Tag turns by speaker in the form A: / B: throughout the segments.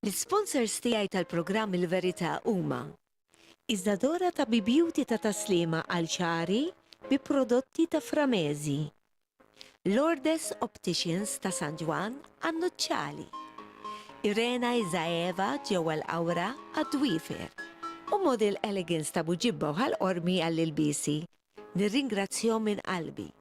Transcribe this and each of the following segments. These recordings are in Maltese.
A: L-sponsors tiegħi tal-programm il-Verita huma Iżdadora ta' Beauty ta' taslima għal ċari bi prodotti ta' Framezi, Lourdes Opticians ta' San Ġwan għan-Nuċċali, Irena Izaeva ġewwa l-Awra għad-Dwifer u Model Elegance ta' Buġibba u ħal-Qormi għall-ilbisi. Nirringrazzjahom minn qalbi.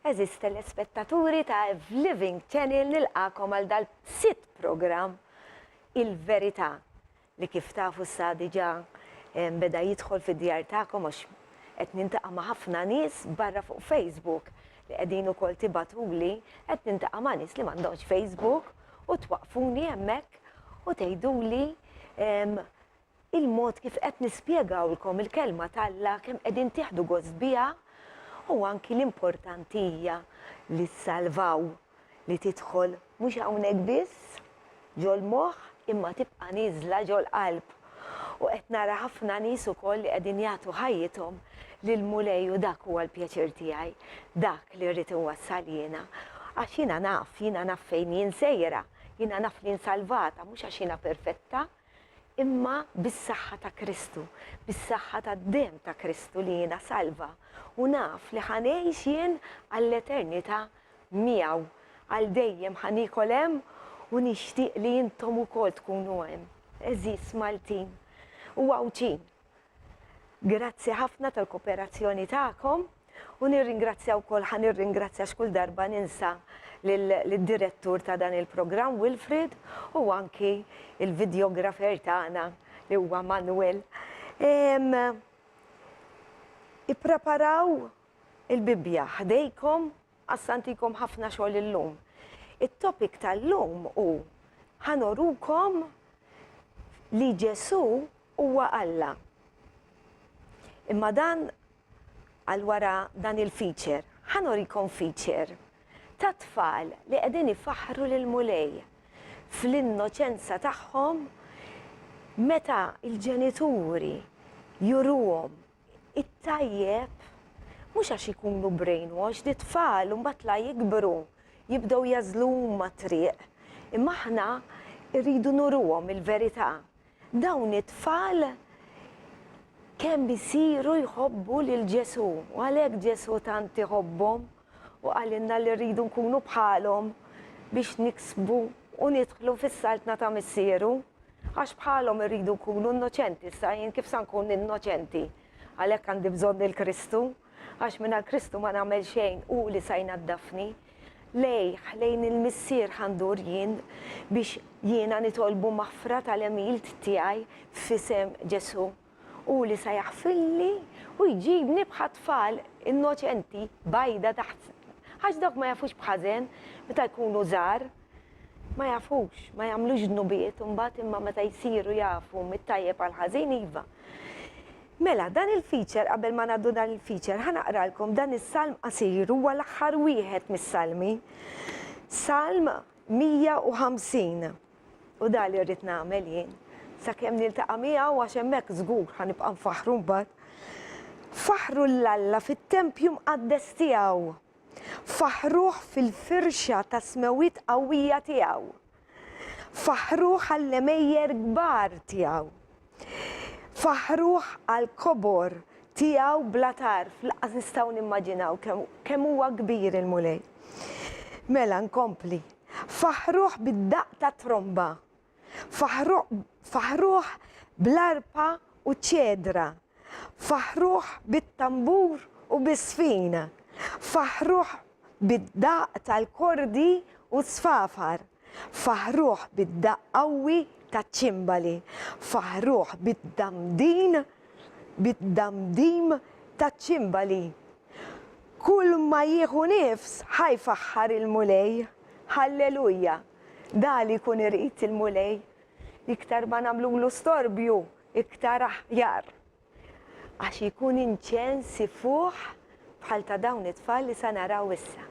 A: Eżis telespettaturi ta' Living Channel nilqakom għal dal-sitt program il-Verita li kif tafu sa diġà beda jidħol fid-djar tagħkom għax qed nintaqa' ma' ħafna nies barra fuq Facebook li qegħdin ukoll tibatuli qed nintaqa' ma' nies li m'għandhomx Facebook u twaqfuni hemmhekk u tgħiduli il-mod kif qed nispjegawlkom il-kelma tal-Alla kemm qegħdin tieħdu gost biha u anki l-importantija li s-salvaw li tidħol mhux hawnhekk biss ġol moħħ imma tibqa' nieżla ġol qalb. U qed nara ħafna nies ukoll li qegħdin jagħtu ħajjithom lill-Mulej u dak huwa l-pjaċir tiegħi, dak li rrid inwassal jiena. Għax jiena naf fejn jien sejra, jiena naf li nsalvata mhux għax jiena perfetta, imma bis-saħħa ta' Kristu, bis-saħħa tad-dem ta' Kristu li jiena salva. U naf li ħanejx jien għall-eternità miegħu għal dejjem ħanikol hemm u nixtieq li intom ukoll tkunu hemm. Eżis Maltin u Għawċin. Grazzi ħafna tal-kooperazzjoni tagħkom u nirringrazzja wkoll ħanirringrazzja x'kull darba ninsa lid-direttur ta' dan il-programm Wilfred u anki il-videografer tagħna li huwa Manuel. Ippreparaw il-Bibja ħdejkom għax ntikom ħafna xogħol illum. It-topic tal-lum hu ħanorukom li Ġesu huwa Alla. Imma dan għal wara dan il-feature, ħanorikom feature ta' tfal li qegħdin ifaħħru lill-Mulej fl-innoċenza tagħhom meta il-ġenituri juruhom it-tajjeb mhux għax ikunu brainwash li tfal u mbagħad la jikbru jibdew jażlu huma triq. Imma aħna rridu nuruhom il-verità. Dawn it-tfal kemm isiru jħobbu lil Ġesu u għalhekk Ġesu tant iħobbhom u għalinna li rridu nkunu bħalhom biex niksbu u nidħlu fis-saltna ta' missieru għax bħalhom irridu nkunu innoċenti, sa jien kif sa nkun innoċenti għalhekk għandi bżonn il-Kristu għax minn Kristu ma nagħmel xejn u li sa jnaddafni lejn il-missier ħandur jien biex jiena nitolbu maħfra tal-emilt tiegħi f'isem Ġesu u li sa jaħfilli u jġibni bħal tfal innoċenti bajda taħt għax dak ma jafux bħażen meta jkunu żgħar ma jafux, ma jagħmlux dnubiet u mbagħad imma meta jsiru jafu mit-tajjeb għal ħażin iva. Mela dan il-feature qabel ma ngħaddu dan il-feature ħanaqralkom dan is-salm qasir huwa l-aħħar wieħed mis-salmi. Salm 150 u da li rrid nagħmel jien sakemm niltaqa' miegħu għax hemmhekk żgur ħanibqa' nfaħħru mbagħad. Faħru l-Alla fit-tempju mqaddes tiegħu. Faħruh fil-firxa ta' smewit qawwija tiegħu. Faħruh għall-emejjer kbar tiegħu. Faħruh għall-kobor tiegħu bla tarf laqas nistgħu nimmaġinaw kemm huwa kbir il-Mulej. Mela nkompli. Faħruh bid-daqq ta' tromba. Faħruh bl-arpa u ċedra. faħruh bit-tambur u bis-sfin, faħruh bid-daq tal-kordi u s-sfafar, faħruh bid-daq qawwi taċ-ċimbali, faħruh bid-damdim taċ-ċimbali. Kull ma jieħu nifs ħajfaħħar il-Mulej. Halleluja! Dali kun irid il-Mulej. Iktar ma nagħmlulu storbju, iktar aħjar. Għax ikun inċens ifuħ bħal ta' dawn it-tfal li sa naraw issa.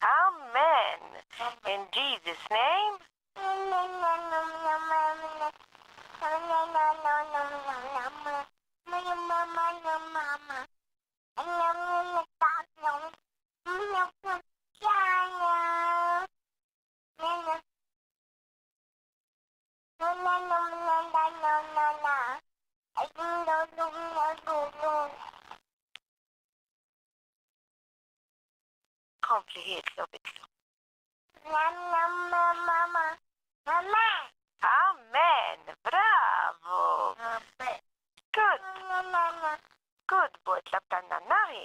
A: Amen. In Jesus' name. Kompli jitlu bitlu. Amen. Bravo. Good. Good boy. Tlabtanna naħi.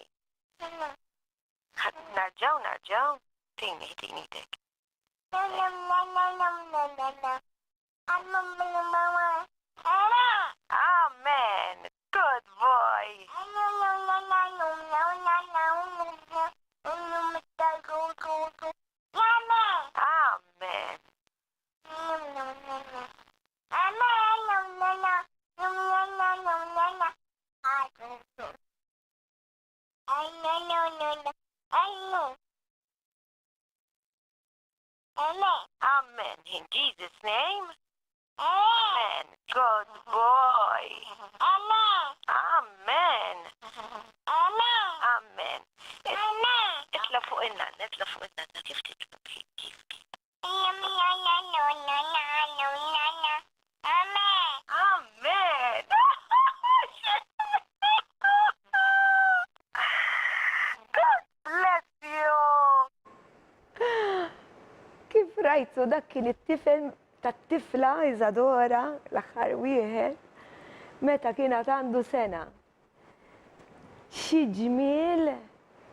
A: Narġaw. Tini dik. Amen. Good boy. Amen. In Jesus' name. Amen. Good boy. Amen. Amen. Itla fuq inna, kif titlu, kif. Amen. God bless you. Kif rajtu dak kien it-tifel tat-tifla Iżadora l-aħħar wieħed meta kienet għandu sena. Xi ġmiel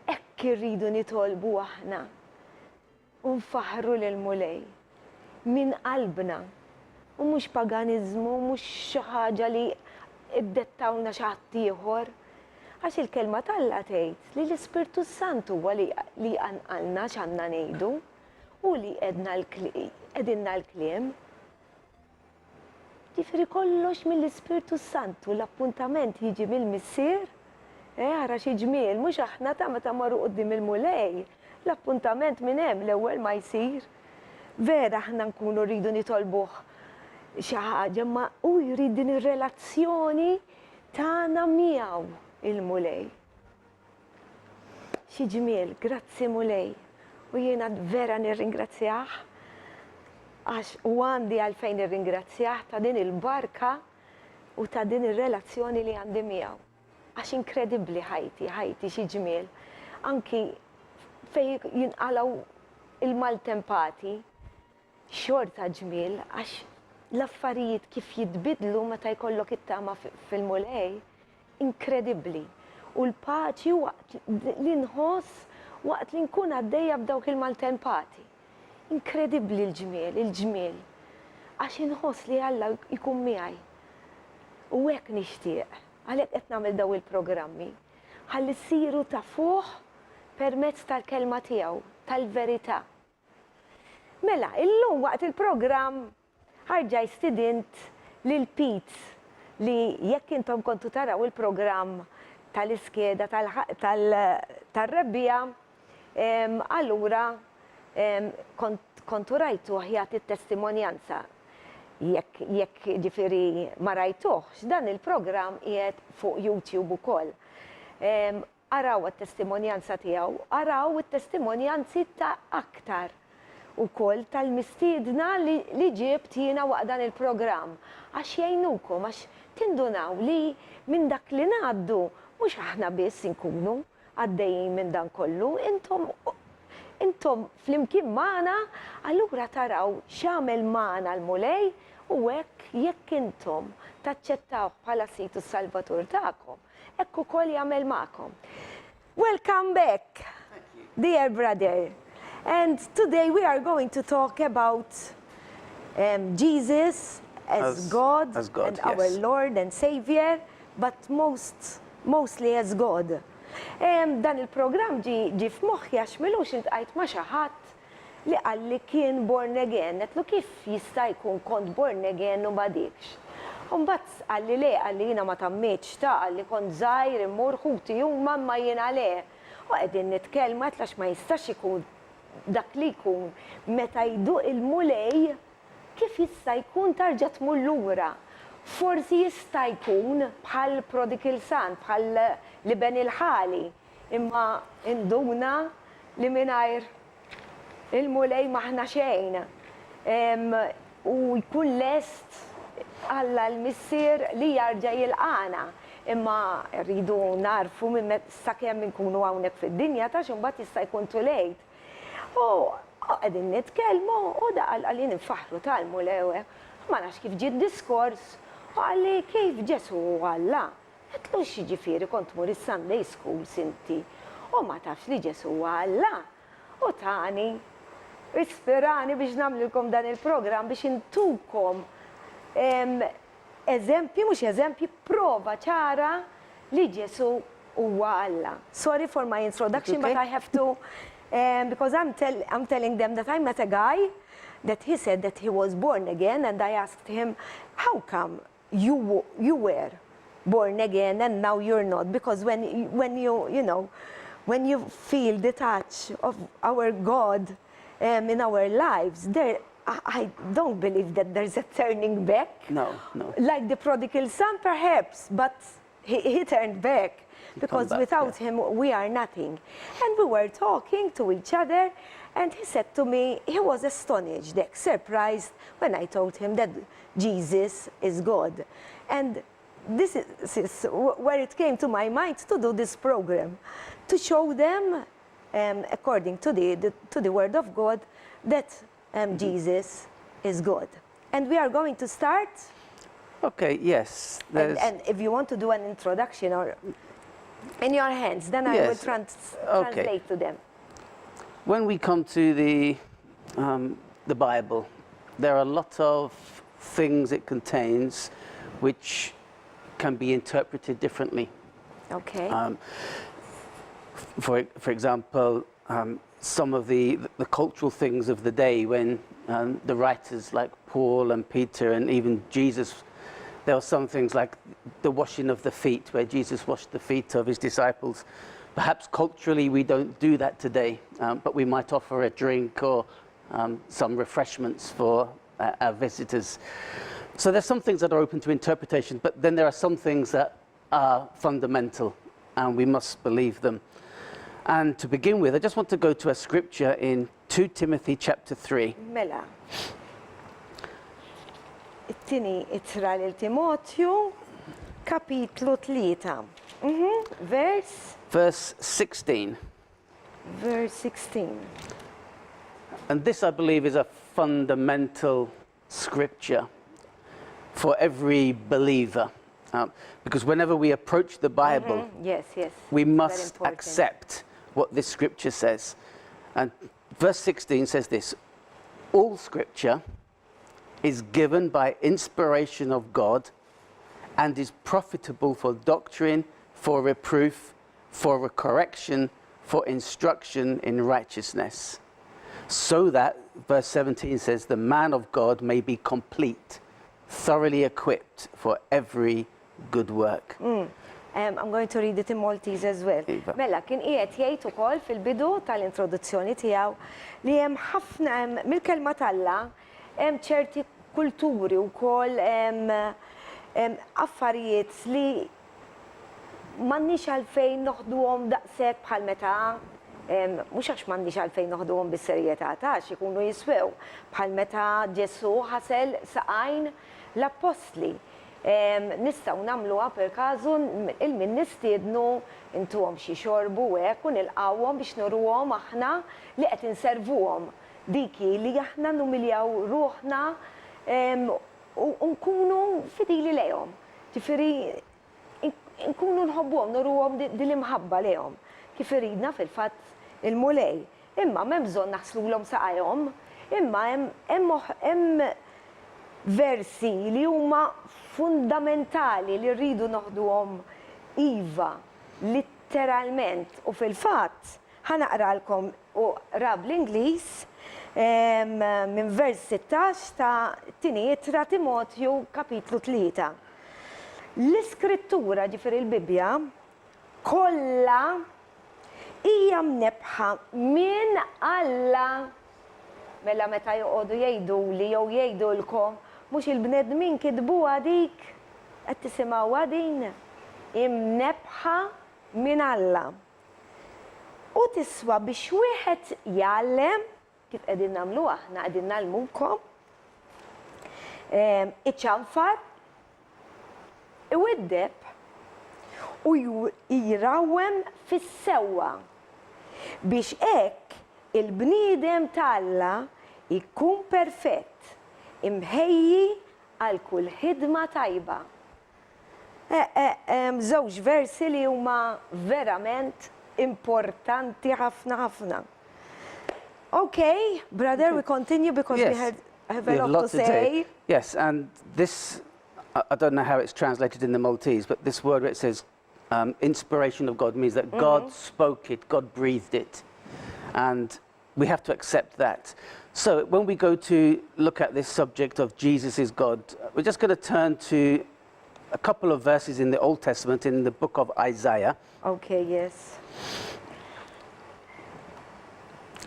A: hekk irridu nitolbu aħna u nfaħħru lill-Mulej minn qalbna u mhux paganiżmu, mhux xi ħaġa li iddettawna xi ħadd ieħor. Għax il-kelma tagħha tgħid li l-Ispirtu s-Santu huwa li għanqalna x'għandna ngħidu u li qegħdilna l-kliem. Ġifieri kollox mill-Ispirtu s-Santu, l-appuntament jiġi mill-missier. Ara xi ġmiel, mhux aħna ta' meta marru quddiem il-Mulej. L-appuntament minn hemm l-ewwel ma jsir. Vera aħna nkunu rridu nitolbuh xi ħaġa ma hu jrid din ir-relazzjoni tagħna miegħu il-Mulej. Xi ġmiel, grazzi Mulej. U jiena vera nirringrazzjah għax u għandi għalfejn nirringrazzjah ta' din il-barka u ta' din ir-relazzjoni li għandi miegħu. Għax inkredibbli ħajti xi ġmiel. Anki fej jinqalgħu il-maltempati xorta ġmiel għax l-affarijiet kif jitbidlu meta jkollok it-tama fil-Mulej inkredibbli. U l-paċi waqt li nħoss waqt li nkun għaddejja b'dawk il-maltempati. Inkredibbli il-ġmiel. Għax inħoss li Alla jkun miegħi. U hekk nixtieq, għalhekk qed nagħmel daw il-programmi. Ħalli ssiru ta' fuq permezz tal-kelma tiegħu, tal-verità. Mela, illum waqt il-programm ħarġa stidint lil Pete li jekk intom kontu taraw il-programm tal-iskeda tal-rebbija, allura kontu rajtu ħjat it-testimonjanza. Jekk ġifieri ma rajtuħx, dan il-programm qiegħed fuq YouTube ukoll. Araw it-testimonjanza tiegħu, araw it-testimonjanzi ta' aktar ukoll tal-mistiedna li ġibt jiena waqt dan il-programm. Għax jgħinukom, għax tindunaw li minn dak li ngħaddu mhux aħna biss inkunu għaddejjin minn dan kollu, intom flimkien magħna, allura taraw x'għamel magħna l-Mulej u hekk jekk intom taċċettaw bħala Situ Salvatur tagħkom, hekk ukoll jagħmel magħkom. Welcome back, dear brother. And today we are going to talk about Jesus as God and our Lord and Savior, but mostly as God. Dan il-programm ġi f'moħħi għax milux intqajt ma' xi ħadd li qal li kien born again, qedlu kif jista' jkun kont born again u ma dikx. U mbagħad qal li le, qal li jiena ma tammitx ta' qal li kont żgħir immur ħuti u mamma jiena le. U qegħdin nitkellmu għax ma jistax ikun dak li jkun meta jduq il-Mulej kif jista' jkun tarġa' tmur lura. Forsi jista' jkun bħal prodigal son, bħal li ben il-ħali, imma induna li mingħajr il-Mulej maħna xejn. U jkun lest Alla l-missier li jarġa' jilqana. Imma rridu narfu minn sakemm inkunu hawnhekk fid-dinja ta' x'imbagħad jista' jkun too late. U qegħdin nitkellmu u da qal ifaħħru tal-Mulej, ma nafx kif ġie d-diskors, u għalli kif Ġesu Alla. Qedlu x'jiġifieri kont tmur is-Sunday school inti u ma tafx li Ġesu Alla. U tani ispirani biex nagħmlilkom dan il-programm biex intukom eżempji, mhux eżempji, prova ċara li Ġesu huwa Alla. Sorry for my introduction, but I have to, because I'm telling them that I met a guy that he said that he was born again, and I asked him, how come you were born again and now you're not? Because when you feel the touch of our God in our lives, I don't believe that there's a turning back.
B: No.
A: Like the prodigal son, perhaps, but he turned back. Because without him, we are nothing. And we were talking to each other, and he said to me, he was astonished, surprised, when I told him that Jesus is God. And this is where it came to my mind to do this program, to show them, according to the Word of God, that Jesus is good. And we are going to start.
B: Okay, yes.
A: And if you want to do an introduction or in your hands, then I will translate to them.
B: When we come to the Bible, there are a lot of things it contains which can be interpreted differently.
A: Okay.
B: For example, some of the cultural things of the day when the writers like Paul and Peter and even Jesus, there were some things like the washing of the feet, where Jesus washed the feet of his disciples. Perhaps culturally we don't do that today, but we might offer a drink or some refreshments for our visitors. So there's some things that are open to interpretation, but then there are some things that are fundamental and we must believe them. And to begin with, I just want to go to a scripture in 2 Timothy chapter 3.
A: Mela. It-tini itra lil Timotju, kapitlu 3.
B: Verse 16.
A: Verse 16.
B: And this, I believe, is a fundamental scripture for every believer. Because whenever we approach the Bible, we must accept what this scripture says. And verse 16 says this: all scripture is given by inspiration of God and is profitable for doctrine, for reproof, for correction, for instruction in righteousness. So that, verse 17 says, the man of God may be complete, thoroughly equipped for every good work.
A: I'm going to read it in Maltese as well. Mela, kien qiegħed jgħid ukoll fil-bidu tal-introduzzjoni tiegħu li hemm ħafna mill-kelma talla hemm ċerti kulturi wkoll affarijiet li m'għandniex għalfejn noħduhom daqshekk bħal meta mhux għax m'għandniex għalfejn noħduhom bis-serjetà għax ikunu jiswew bħal meta Ġesu ħasel saqajn l-apostli. Nistgħu nagħmluha per każu il-min nistiednu intuhom xi xorbu hekk u nilqawhom biex nurruhom aħna li qed inservuhom diki li aħna numiljaw ruħna u nkunu fidili lejhom. Ġifieri nkunu nħobbuhom nurruhom din l-imħabba lejhom kif iridna fil-fatt il-Mulej. Imma m'hemm bżonn naħslulhom saqajhom, imma hemm versi li huma fundamentali li rridu noħduhom iva litteralment u fil-fatt ħanaqralkom u rab l-Ingliż minn vers 16 ta' tieni ittra Timotju kapitlu 3. L-iskrittura ġifieri l-Bibja kollha hija mnebħa minn Alla. Mela meta joqogħdu jgħiduli jew jgħidulkom mhux il-bnedmin kitbuha dik qed tisimgħuha din imnebħa minn Alla. U tiswa biex wieħed jgħallem kif qegħdin nagħmlu aħna qegħdin nagħlmukom iċċanfar, iweddeb u jirawwem fis-sewwa biex hekk il-bniedem tal-Alla jkun perfett, imħejji għal kull ħidma tajba. Żewġ versi li huma verament importanti ħafna ħafna. Okay, brother, we continue because we have a lot to say.
B: Yes, and this, I don't know how it's translated in the Maltese, but this word where it says inspiration of God means that God spoke it, God breathed it. And we have to accept that. So when we go to look at this subject of Jesus is God, we're just going to turn to a couple of verses in the Old Testament in the book of Isaiah.
A: Okay, yes.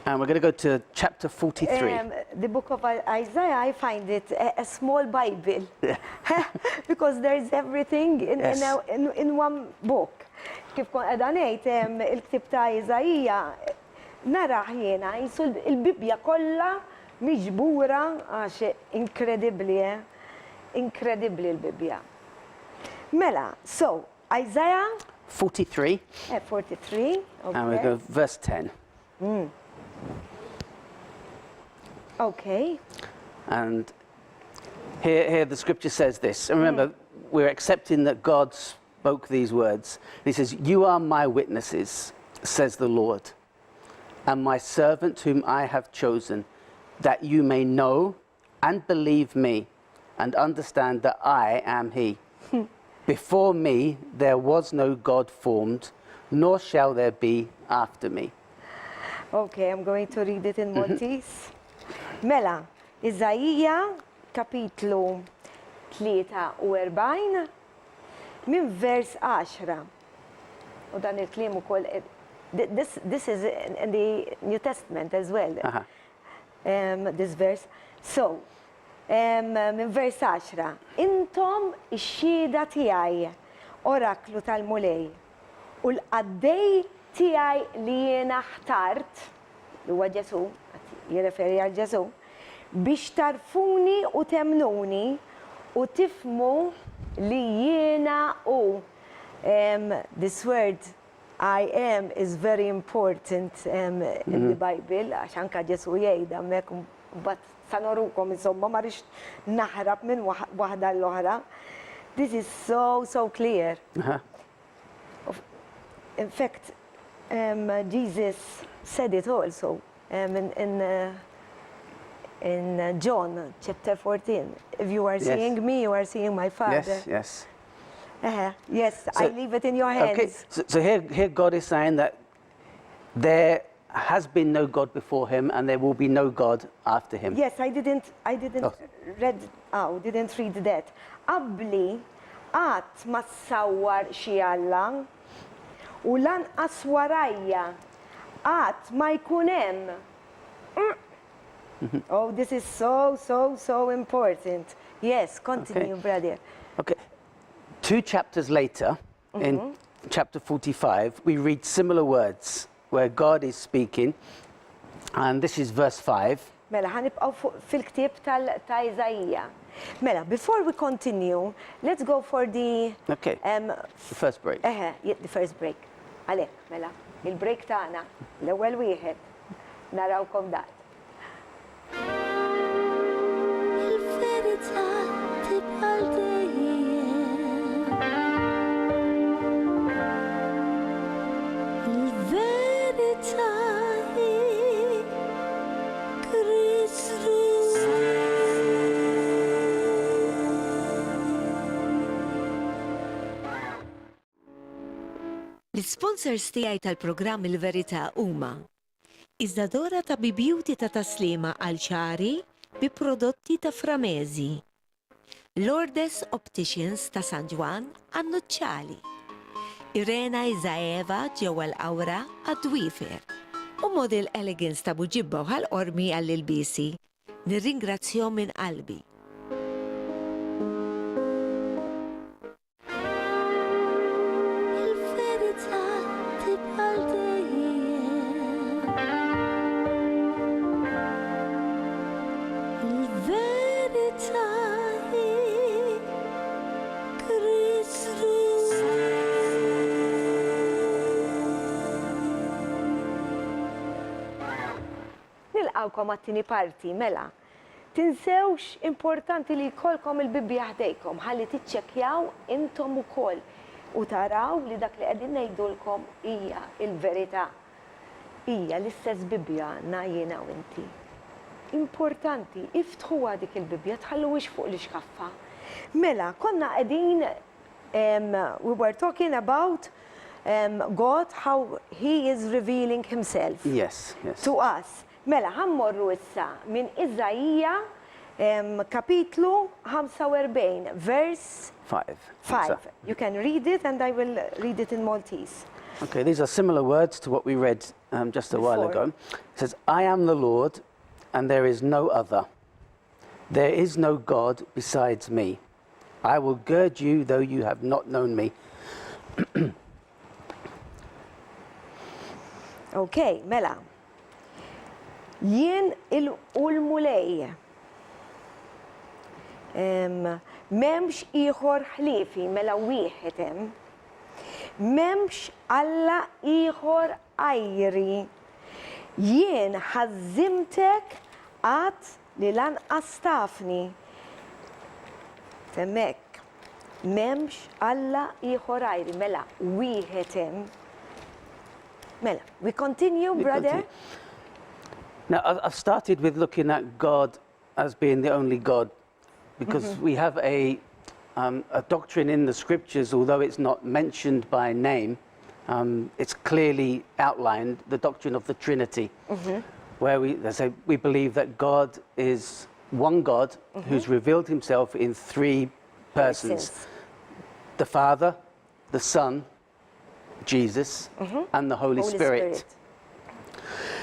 B: And we're going to go to chapter 43.
A: The book of Isaiah, I find it a small Bible. Because there is everything in one book. Kif kon qed ngħid il-ktieb ta' Isaiah naraħ jiena jisu il-Bibja kollha miġbura għax inkredibbli l-Bibja. Mela, so Isaiah
B: 43.
A: 43. Okay.
B: And we go verse 10.
A: Okay.
B: And here the scripture says this. And remember, we're accepting that God spoke these words. He says, "You are my witnesses, says the Lord, and my servant whom I have chosen, that you may know and believe me and understand that I am he. Before me there was no God formed, nor shall there be after me."
A: Okay, I'm going to read it in Maltese. Mela, Iżajija, kapitlu 43, min vers 10. U dan il-klim ukoll, this is in the New Testament as well. This verse. So, min vers 10. Intom ix-xhieda tiegħi, oraklu tal-Mulej, u l-qaddej tiegħi li jiena ħtart, li huwa Ġesu, jirreferi għal Ġesu, biex tarfuni u temnuni u tifmu li jiena u. This word I am is very important in the Bible, għax anka Ġesu jgħidha hemmhekk bat sanorukom insomma ma rridx naħrab minn waħda l-oħra. This is so clear. In fact, Jesus said it also in John chapter 14. If you are seeing me, you are seeing my Father.
B: Yes.
A: Yes,
B: So-
A: I leave it in your hands.
B: Okay, so here God is saying that there has been no God before him and there will be no God after him.
A: Yes, I didn't
B: Oh.
A: didn't read that. Qabli qatt ma ssawwar xi Alla u lanqas warajja qatt ma jkun hemm. Oh, this is so important. Yes, continue,
B: Okay.
A: brother.
B: Okay. 2 chapters later, in chapter 45, we read similar words where God is speaking, and this is verse 5.
A: Mela, ħanibqgħu fil-ktieb ta' Iżajija. Mela, before we continue, let's go for the
B: Okay, the first break.
A: the first break. Għalhekk, mela, il-break tagħna, l-ewwel wieħed. Narawkom dat.
C: Il-verità tibqa' dejjem. Il-verità hi Kristu.
D: L-sponsors tiegħi tal-programm il-Verita huma Iż-żadora ta' Beauty ta' taslima għal ċari bi prodotti ta' Framezi. Lourdes Opticians ta' San Ġwan għan-Nuċċali. Irena Iżaeva ġewwa l-Awra għad-Dwiefer. U Model Elegance ta' Buġibba u ħal-qormi għall-ilbisi. Nirringrazzjahom minn qalbi.
C: Il-verità tibqa' dejjem. Il-verità hi Kristu.
A: Nilqawkom għat-tieni parti, mela. Tinsewx importanti li jkollkom il-Bibbja ħdejkom ħalli tiċċekkjaw intom ukoll u taraw li dak li qegħdin ngħidulkom hija l-verità. Hija l-istess Bibbja għandna jiena u inti. Importanti, iftħuha dik il-Bibbja tħalluwix fuq l-iskaffa. Mela, konna qegħdin we were talking about God, how he is revealing himself
B: Yes.
A: to us. Mela, ħammorru issa minn Iżajija kapitlu 45, verse
B: 5.
A: 5. You can read it and I will read it in Maltese.
B: Okay, these are similar words to what we read just a while
A: Before.
B: ago. It says, "I am the Lord, and there is no other. There is no God besides me. I will gird you, though you have not known me."
A: Okay, mela. Jien il-Mulej. Memx ieħor ħliefi mela wieħed hemm. Memx Alla ieħor ajri. Jien ħażimtek Qatt li lanqas tafni. Temmek, m'hemmx Alla ieħor għajri, mela wieħed hemm. Mela, we continue, brother?
B: Now, I've started with looking at God as being the only God, because we have a doctrine in the scriptures, although it's not mentioned by name, it's clearly outlined, the doctrine of the Trinity, where we believe that God is one God who's revealed himself in three persons. The Father, the Son, Jesus, and the Holy Spirit.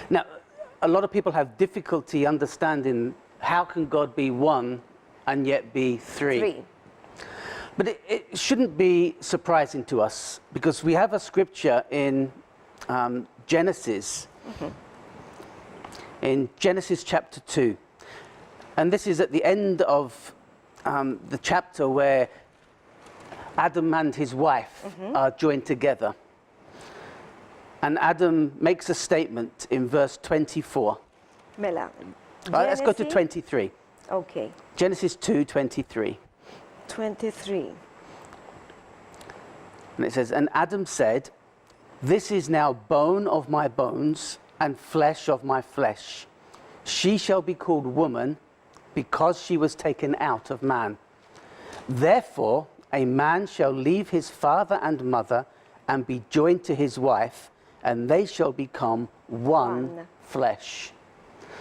B: Now, a lot of people have difficulty understanding how can God be one and yet be three. But it shouldn't be surprising to us, because we have a scripture in Genesis, in Genesis chapter 2. And this is at the end of the chapter where Adam and his wife are joined together. And Adam makes a statement in verse 24.
A: Mela.
B: Let's go to 23.
A: Okay.
B: Genesis 2:23.
A: 23.
B: And it says, and Adam said, this is now bone of my bones and flesh of my flesh. She shall be called woman because she was taken out of man. Therefore, a man shall leave his father and mother and be joined to his wife, and they shall become one flesh.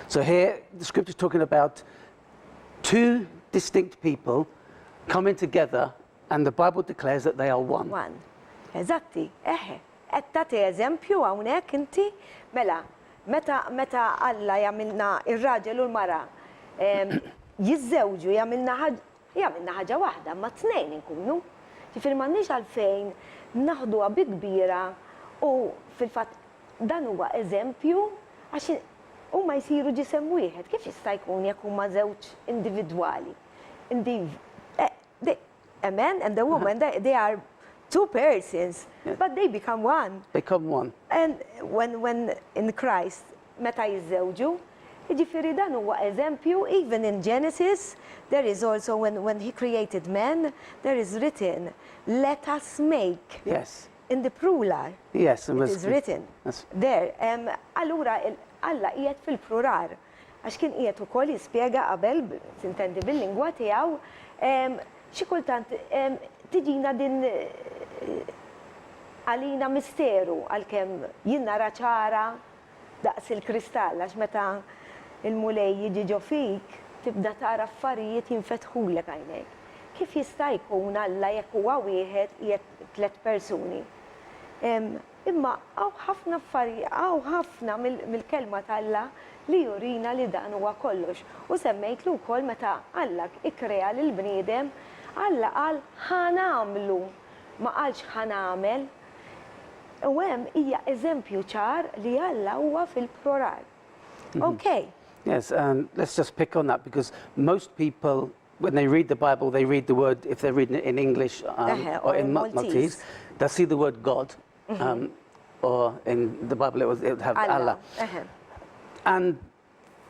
B: So here, the scripture is talking about two distinct people coming together, and the Bible declares that they are one.
A: One. Eżatti, qed tagħti eżempju hawnhekk inti, mela, meta Alla jagħmilna ir-raġel u l-mara jiżżewġu jagħmilna ħaġa waħda, ma tnejn inkunu. Ġifieri m'għandniex għalfejn naħduha bi kbira u fil-fatt dan huwa eżempju għax huma jsiru ġisem wieħed. Kif jista' jkun jekk huma żewġ individwali? Amen? And the woman, they are two persons, but they become one.
B: They become one.
A: And when in Christ, meta jiżżewġu, jiġifieri dan huwa eżempju, even in Genesis, there is also when he created man, there is written, let us make.
B: Yes.
A: In the plural.
B: Yes.
A: It is written. There. Allura Alla qiegħed fil-plural. Għax kien qiegħed ukoll jispjega qabel, tintendi bil-lingwa tiegħu, xi kultant tiġina din għalina misteru għalkemm jien nara ċara daqs il-kristall għax meta il-Mulej jiġi ġo fik tibda tara affarijiet jinfetħulek għajnejk. Kif jista' jkun Alla jekk huwa wieħed qiegħed tliet persuni? Imma hawn ħafna affarijiet, hawn ħafna mill-kelma tal-Alla li jurina li dan huwa kollox. U semmejtlu wkoll meta Alla ikkrea lill-bniedem, Alla qal ħanamlu, ma qalx ħanamel. U hemm hija eżempju ċar li Alla huwa fil-plural. Okay.
B: Yes, and let's just pick on that, because most people, when they read the Bible, they read the word, if they're reading it in English or in Maltese, they'll see the word God, or in the Bible it would have Allah. And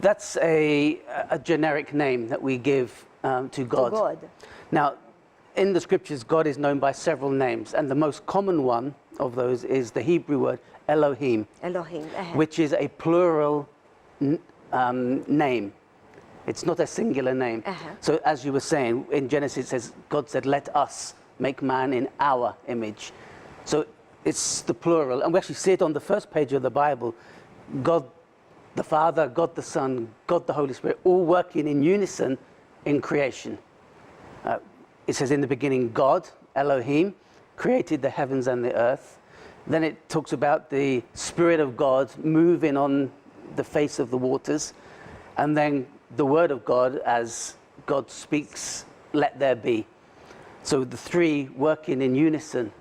B: that's a generic name that we give to God. Now, in the scriptures, God is known by several names, and the most common one of those is the Hebrew word Elohim, which is a plural name. It's not a singular name. So as you were saying, in Genesis it says, God said, let us make man in our image. So it's the plural. And we actually see it on the first page of the Bible. God the Father, God the Son, God the Holy Spirit, all working in unison in creation. It says in the beginning, God, Elohim, created the heavens and the earth. Then it talks about the Spirit of God moving on the face of the waters. And then the Word of God, as God speaks, let there be. So the three working in unison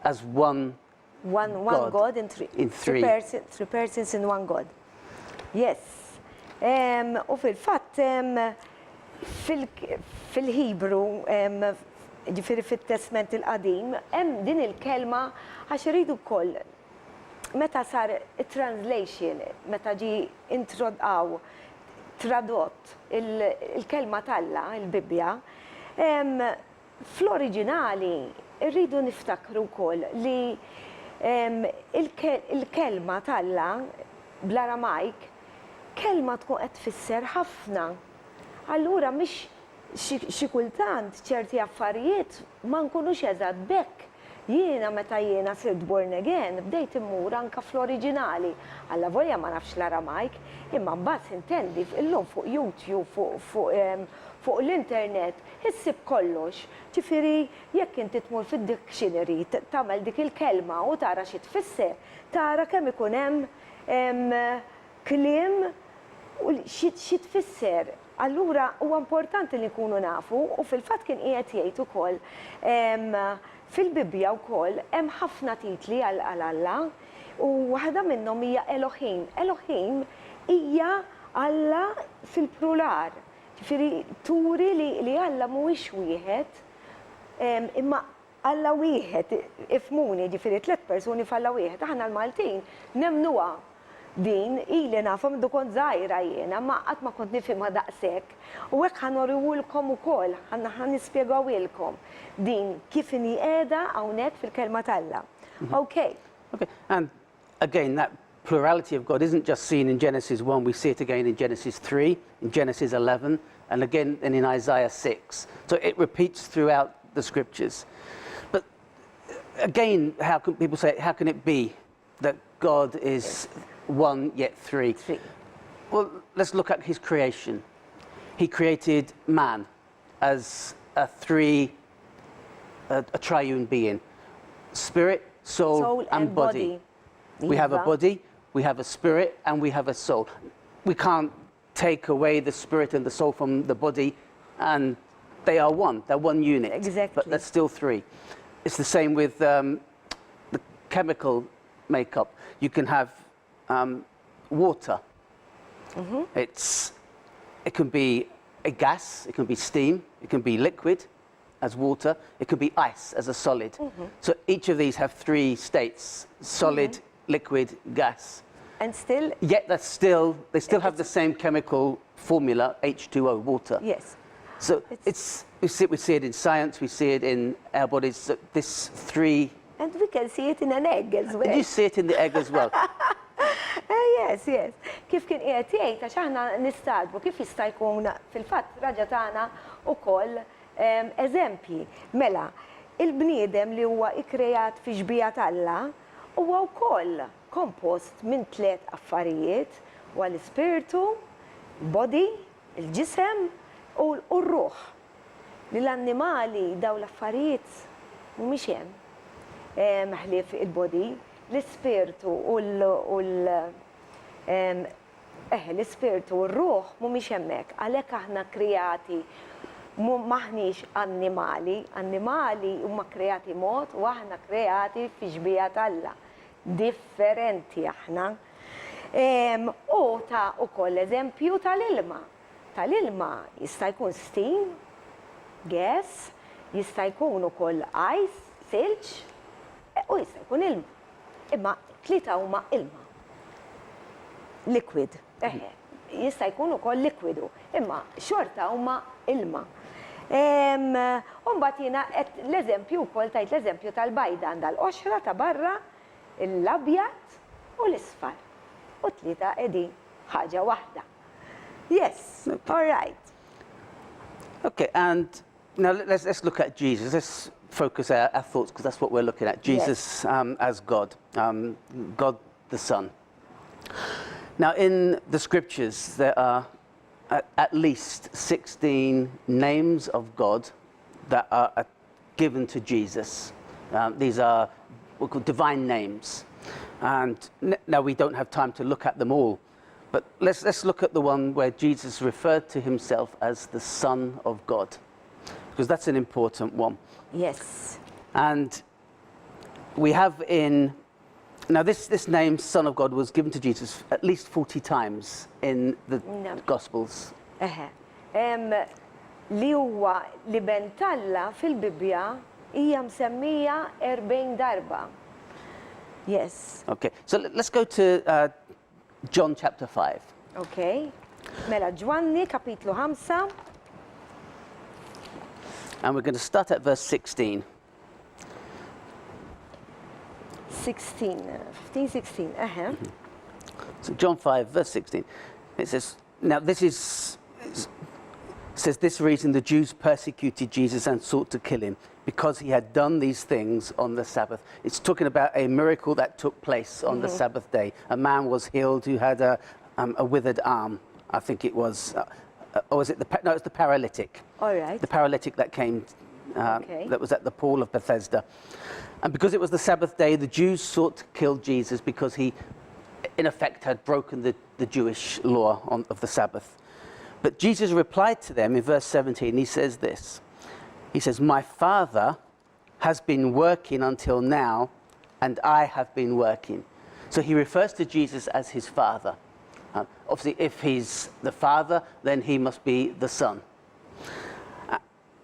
B: as one
A: God in three. Three persons in one God. Yes. U fil-fatt fil-Hebru, ġifieri fit-Testament il-Qadim, hemm din il-kelma għax iridu wkoll meta sar it-translation, meta ġie introdqaw tradott il-kelma tal-Alla, il-Bibbja, fl-oriġinali rridu niftakru wkoll li il-kelma tal-Alla bl-Aramajk kelma tkun qed tfisser ħafna. Allura mhix xi kultant ċerti affarijiet ma nkunux eżatt bekk. Jiena meta jiena sirt born again bdejt immur anke fl-oriġinali. Alla volja ma nafx l-Aramajk, imma mbagħad intendi illum fuq YouTube, fuq l-internet, issib kollox. Ġifieri jekk inti tmur fid-dictionary tagħmel dik il-kelma u tara xi tfisser, tara kemm ikun hemm kliem u xi tfisser. Allura huwa importanti li nkunu nafu u fil-fatt kien qiegħed jgħid ukoll fil-Bibbja wkoll hemm ħafna titli għal Alla u waħda minnhom hija Elohim. Elohim hija Alla fil-plural. Ġifieri turi li Alla mhuwiex wieħed imma Alla wieħed ifhmuni ġifieri 3 persuni f'Alla wieħed. Aħna l-Maltin nemnuha din ili nafhom du kont żgħira jiena ma qatt ma kont nifhimha daqshekk. U hekk ħanuriwulkom ukoll, ħanispjegawilkom din kif inhi qiegħda hawnhekk fil-kelma tal-Alla. Okay.
B: Okay, and again, that plurality of God isn't just seen in Genesis 1, we see it again in Genesis 3, in Genesis 11, and again in Isaiah 6. So it repeats throughout the scriptures. But again, how can people say, how can it be that God is one yet three? Well, let's look at his creation. He created man as a triune being. Spirit, soul and body. We have a body, we have a spirit, and we have a soul. We can't take away the spirit and the soul from the body, and they are one. They're one unit.
A: Exactly.
B: But there's still three. It's the same with the chemical makeup. You can have water. It can be a gas, it can be steam, it can be liquid as water, it could be ice as a solid. So each of these have 3 states: solid, liquid, gas.
A: And still?
B: Yet they still have the same chemical formula, H2O, water.
A: Yes.
B: So we see it in science, we see it in our bodies, so this 3.
A: And we can see it in an egg as well.
B: You see it in the egg as well.
A: Yes, yes. Kif kien qiegħed jgħid għax aħna nistadbu kif jista' jkun fil-fatt raġa tagħna wkoll eżempji. Mela, il-bniedem li huwa ikkrejat fi ġbija tal-Alla huwa wkoll kompost minn 3 affarijiet, huwa l-Ispirtu, il-body, il-ġisem u r-ruħ. Li l-annimali daw l-affarijiet mhumiex hemm. Ħlief il-body, l-Ispirtu u l-Ispirtu u r-ruħ mhumiex hemmhekk. Għalhekk aħna krijati maħniex annimali. Annimali huma krijati mod u aħna krijati fi ġbija tal-Alla. Differenti aħna. U ta' ukoll eżempju tal-ilma. Tal-ilma jista' jkun steam, gas, jista' jkun ukoll ice, silġ, u jista' jkun ilma. Imma 3 huma ilma. Liquid. Jista' jkun ukoll likwidu, imma xorta huma ilma. U mbagħad jiena l-eżempju wkoll tajt l-eżempju tal-bajda għandha l-qoxra ta' barra, l-abjad u l-isfar. U 3 qegħdin ħaġa waħda. Yes, all right.
B: Okay, and now let's look at Jesus. Let's focus our thoughts, because that's what we're looking at. Jesus as God, God the Son. Now, in the scriptures, there are at least 16 names of God that are given to Jesus. These are what we call divine names. And now we don't have time to look at them all, but let's look at the one where Jesus referred to himself as the Son of God, because that's an important one.
A: Yes.
B: And we have now this name, Son of God, was given to Jesus at least 40 times in the Gospels.
A: Li huwa li bentalla fil-Bibbja hija msemmija 40 darba. Yes.
B: Okay, so let's go to John chapter 5.
A: Okay. Mela Ġwanni kapitlu 5.
B: And we're going to start at verse 16.
A: 16, 15, 16,
B: So John 5, verse 16. It says, now this is, it says, this reason the Jews persecuted Jesus and sought to kill him, because he had done these things on the Sabbath. It's talking about a miracle that took place on the Sabbath day. A man was healed who had a withered arm. I think it was, or was it no, it was the paralytic.
A: All right.
B: The paralytic that came, that was at the pool of Bethesda. And because it was the Sabbath day, the Jews sought to kill Jesus because he, in effect, had broken the Jewish law of the Sabbath. But Jesus replied to them in verse 17, he says this. He says, my Father has been working until now, and I have been working. So he refers to Jesus as his Father. Obviously, if he's the Father, then he must be the Son.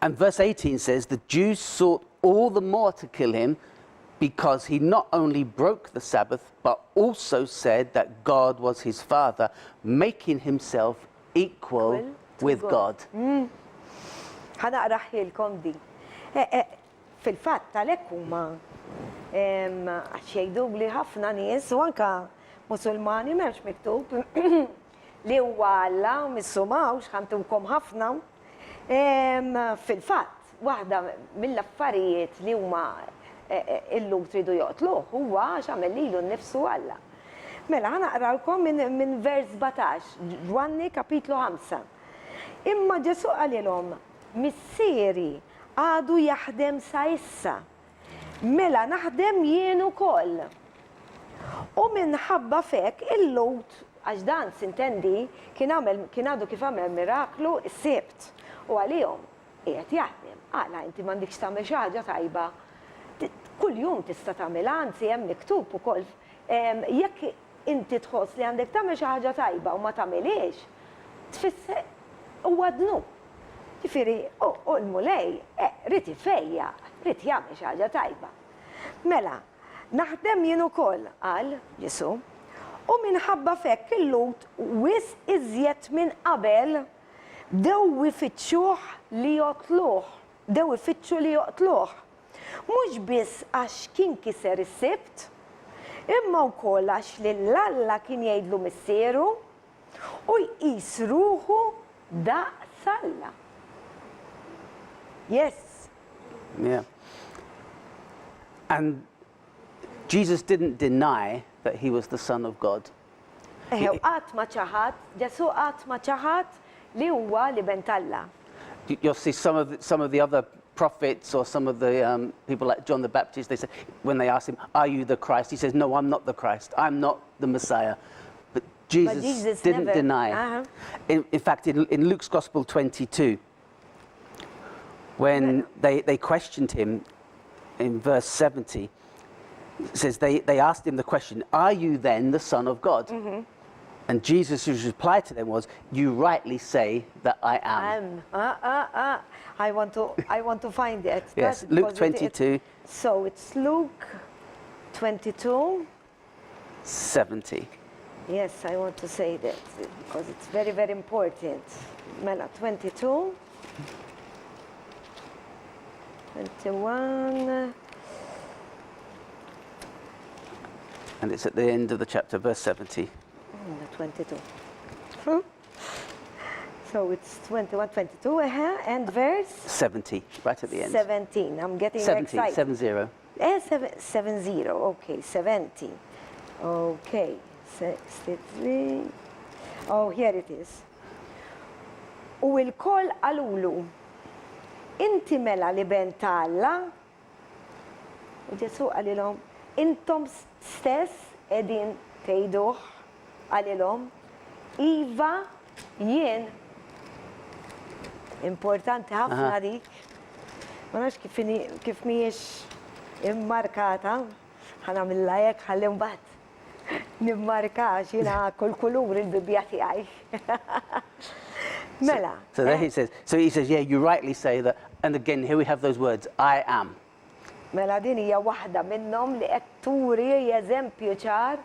B: And verse 18 says, the Jews sought all the more to kill him because he not only broke the Sabbath, but also said that God was his Father, making himself equal with God.
A: ħanaqraħilkom di. Fil-fatt tal-hekk huma għax jgħidu li ħafna nies u anke Musulmani m'hemmx miktub li huwa Alla u missumawx ħantukom ħafna. Fil-fatt waħda mill-affarijiet li huma illum tridu joqtluh huwa għax għamel lilu nnifsu Alla. Mela ħanaqralkom minn vers 17, Ġwanni kapitlu 5. Imma Ġesu qalilhom missieri għadu jaħdem sa issa. Mela naħdem jien ukoll. U minħabba fek il-Lut, għax dan sintendi, kien għadu kif għamel miraklu s-sibt. U għalihom qiegħed jaħdem. Għala inti m'għandikx tagħmel xi ħaġa tajba. Kull jum tista' tagħmel, anzi hemm miktub ukoll. Jekk inti tħoss li għandek tagħmel xi ħaġa tajba u ma tagħmilhiex, tfisser huwa dnub. Ġifieri, u l-Mulej, rid ifejja, rid jagħmel xi ħaġa tajba. Mela, naħdem jien ukoll, qal Ġesu, u minħabba fekk il-Lut wis iżjed minn qabel bdew ifittxuh li joqtluh, bdew ifittxu li joqtluh. Mhux biss għax kien kiser is-sibt, imma wkoll għax lil Alla kien jgħidlu missieru u jqis ruħu daqs Alla. Yes.
B: Yeah. And Jesus didn't deny that he was the Son of God.
A: Qatt ma ċaħat, Ġesu qatt ma ċaħat li huwa li bent Alla.
B: You'll see some of the other prophets or some of the people like John the Baptist, they say, when they ask him, are you the Christ? He says, no, I'm not the Christ. I'm not the Messiah. But Jesus didn't
A: never
B: deny. In fact, in Luke's Gospel 22, when they questioned him in verse 70, it says they asked him the question, are you then the Son of God? And Jesus' reply to them was, you rightly say that I am.
A: I want to find it.
B: Yes, Luke 22.
A: So it's Luke 22.
B: 70.
A: Yes, I want to say that because it's very, very important. Mela 22. 21.
B: And it's at the end of the chapter, verse 70.
A: 22. So it's 21, 22, and verse? 70,
B: right at the end.
A: 17, I'm getting
B: 70,
A: excited.
B: 70.
A: 70, okay, 70. Okay, 63. Oh, here it is. U il-koll għalulu, inti mela li bent Alla, u Ġesu għalilhom, intom stess edin tgħiduh għalilhom, iva jien. Importanti ħafna dik. Ma nafx kif mhijiex immarkata, ħanamilha hekk ħalli mbagħad nimmarkax jiena kull kulur il-bibja tiegħi. Mela.
B: So there he says, yeah, you rightly say that, and again here we have those words, I am.
A: Mela din hija waħda minnhom li qed turi eżempju ċar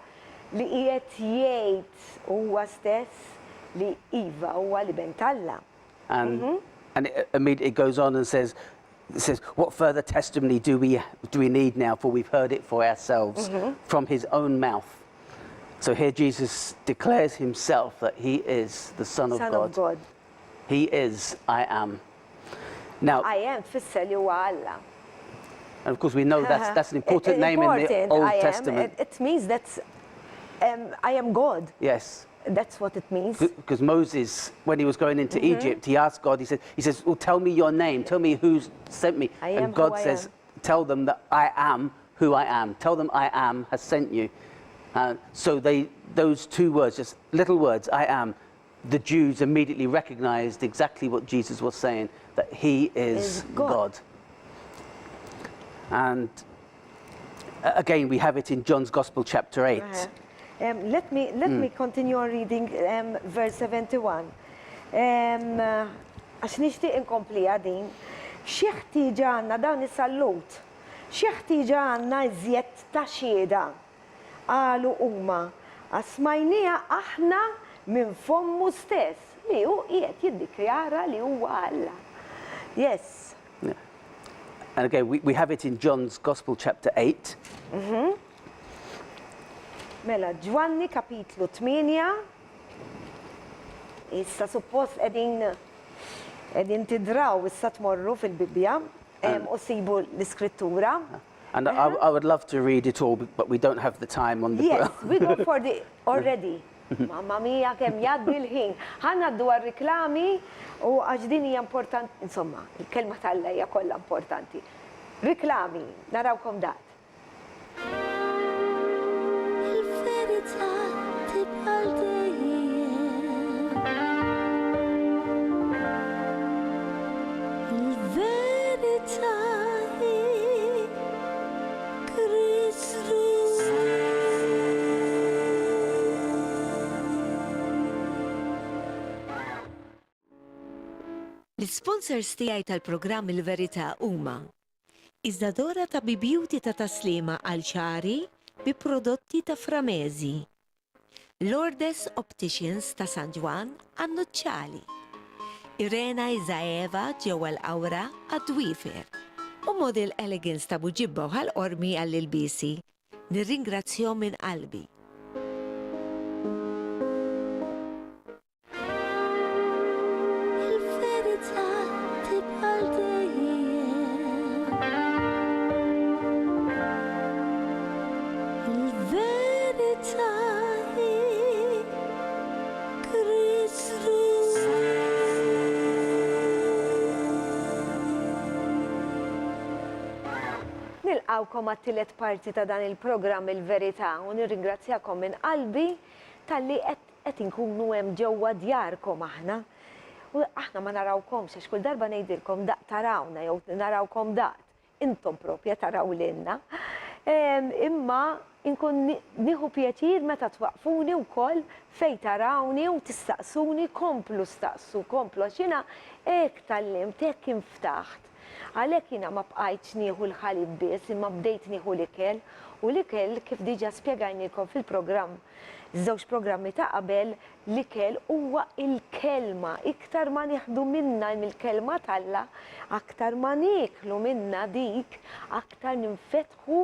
A: li qiegħed jgħid huwa stess li Iva huwa li ben Alla.
B: And it immediately goes on and says, what further testimony do we need now, for we've heard it for ourselves from his own mouth. So here Jesus declares himself that he is the Son of God. He is, I am. Now,
A: I am tfisser li huwa Alla.
B: and of course we know that's an important name in the Old Testament.
A: It means that I am God.
B: Yes.
A: That's what it means.
B: Because Moses, when he was going into Egypt, he asked God, he says, well, tell me your name, tell me who sent me. And God says, tell them that I am who I am. Tell them I am has sent you. So those two words, just little words, I am, the Jews immediately recognized exactly what Jesus was saying, that he is God. And again, we have it in John's Gospel, chapter 8.
A: Let me continue reading verse 71. Għax nixtieq inkompli għadin. Xi ħtieġa għandna dan is-sallut. Xi ħtieġa għandna iżjed ta' xhieda. Qalu huma asmajnija aħna minn fommu stess li hu qiegħed jiddikjara li huwa Alla. Yes.
B: Yeah. And again, we have it in John's Gospel, chapter 8.
A: Mela, Ġwanni kapitlu 8. Issa suppost qegħdin tidraw issa tmorru fil-Bibbja u sibu l-Iskrittura.
B: And I would love to read it all, but we don't have the time on the
A: Yes, we go for the already. Mamma mia, kemm jgħaddi l-ħin. Ħanaddu għar-riklami u għax din hija importanti, insomma, il-kelma tal-Alla hija kollha importanti. Riklami, narawkom dat.
C: Il-verità tibqal dejjem. Il-verità hi Kristu.
D: L-sponsors tiegħi tal-programm il-Verita huma iż-żadora ta' bibjuti ta' taslima għal ċari bi prodotti ta' Framezi, Lourdes Opticians ta' San Ġwan għan-Nuċċali, Irena Iżaeva ġewwa l-Awra għad-Dwifer u Model Elegance ta' Buġibba u ħal-qormi għall-ilbisi. Nirringrazzjahom minn qalbi.
C: Il-verità tibqal dejjem. Il-verità hi Kristu.
A: Nilqawkom għat-tielet parti ta' dan il-programm il-Verità u nirringrazzjakom minn qalbi tal-li qed inkunu hemm ġewwa djarkom aħna. U aħna ma narawkomx għax kull darba ngħidilkom daq tarawna jew narawkom daqt. Intom propja taraw lilna. Imma inkun nieħu pjaċir meta twaqfuni wkoll fejn tarawni u tistaqsuni, komplu staqsu, komplu għax jiena hekk tallimt, hekk inftaħt. Għalhekk jiena ma bqajtx nieħu l-ħalib biss, imma bdejt nieħu l-ikel u l-ikel kif diġà spjegajnikom fil-programm. Żewġ programmi ta' qabel l-ikel huwa il-kelma. Iktar ma nieħdu minna mill-kelma tal-Alla, aktar ma nieklu minna dik, aktar ninfetħu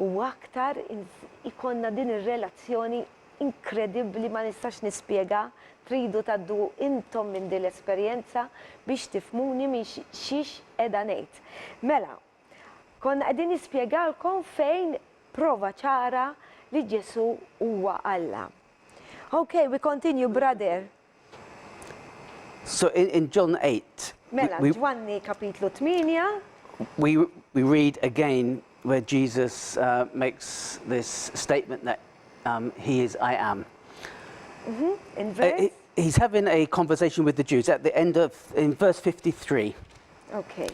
A: u aktar ikonna din ir-relazzjoni inkredibbli ma nistax nispjega. Tridu taddu intom minn din l-esperjenza biex tifmuni minn xiex qiegħda ngħid. Mela, konna qegħdin nispjegalkom fejn prova ċara li Ġesu huwa Alla. Okay, we continue, brother.
B: So in John 8,
A: Mela, Ġwanni kapitlu 8.
B: we read again where Jesus makes this statement that he is I am.
A: In verse?
B: He's having a conversation with the Jews at the end in verse 53.
A: Okay.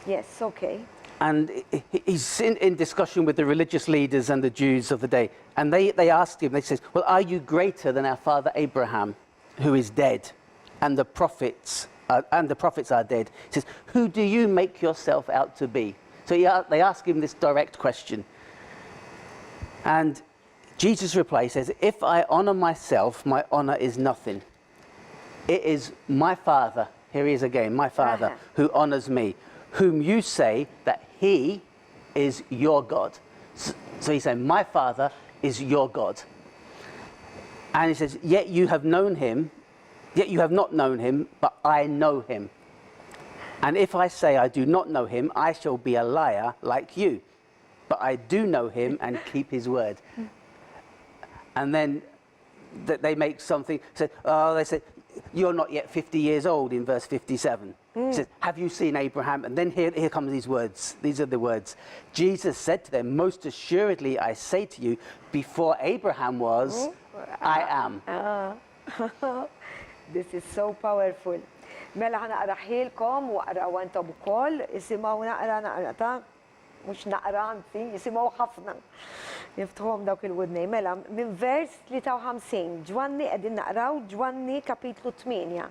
A: Yes, okay.
B: And he's in discussion with the religious leaders and the Jews of the day. And they asked him, they said, well, are you greater than our father Abraham, who is dead, and the prophets are dead? He says, who do you make yourself out to be? So they ask him this direct question. And Jesus' reply says, if I honor myself, my honor is nothing. It is my Father, here he is again, my Father, who honors me, whom you say that he is your God. So he's saying, my Father is your God. And he says, yet you have known him, yet you have not known him, but I know him. And if I say I do not know him, I shall be a liar like you. But I do know him and keep his word. And then they make something, they say, you're not yet 50 years old in verse 57. He says, have you seen Abraham? And then here come these words. These are the words. Jesus said to them, most assuredly I say to you, before Abraham was, I am.
A: This is so powerful. Mela ħana ħilkom u aqra wantom ukoll, isimgħu naqra ta' mhux naqra anzi, isimgħu ħafna. Niftħuhom dawk il-wudnej. Mela minn vers 53, Ġwanni qegħdin naqraw Ġwanni kapitlu 8.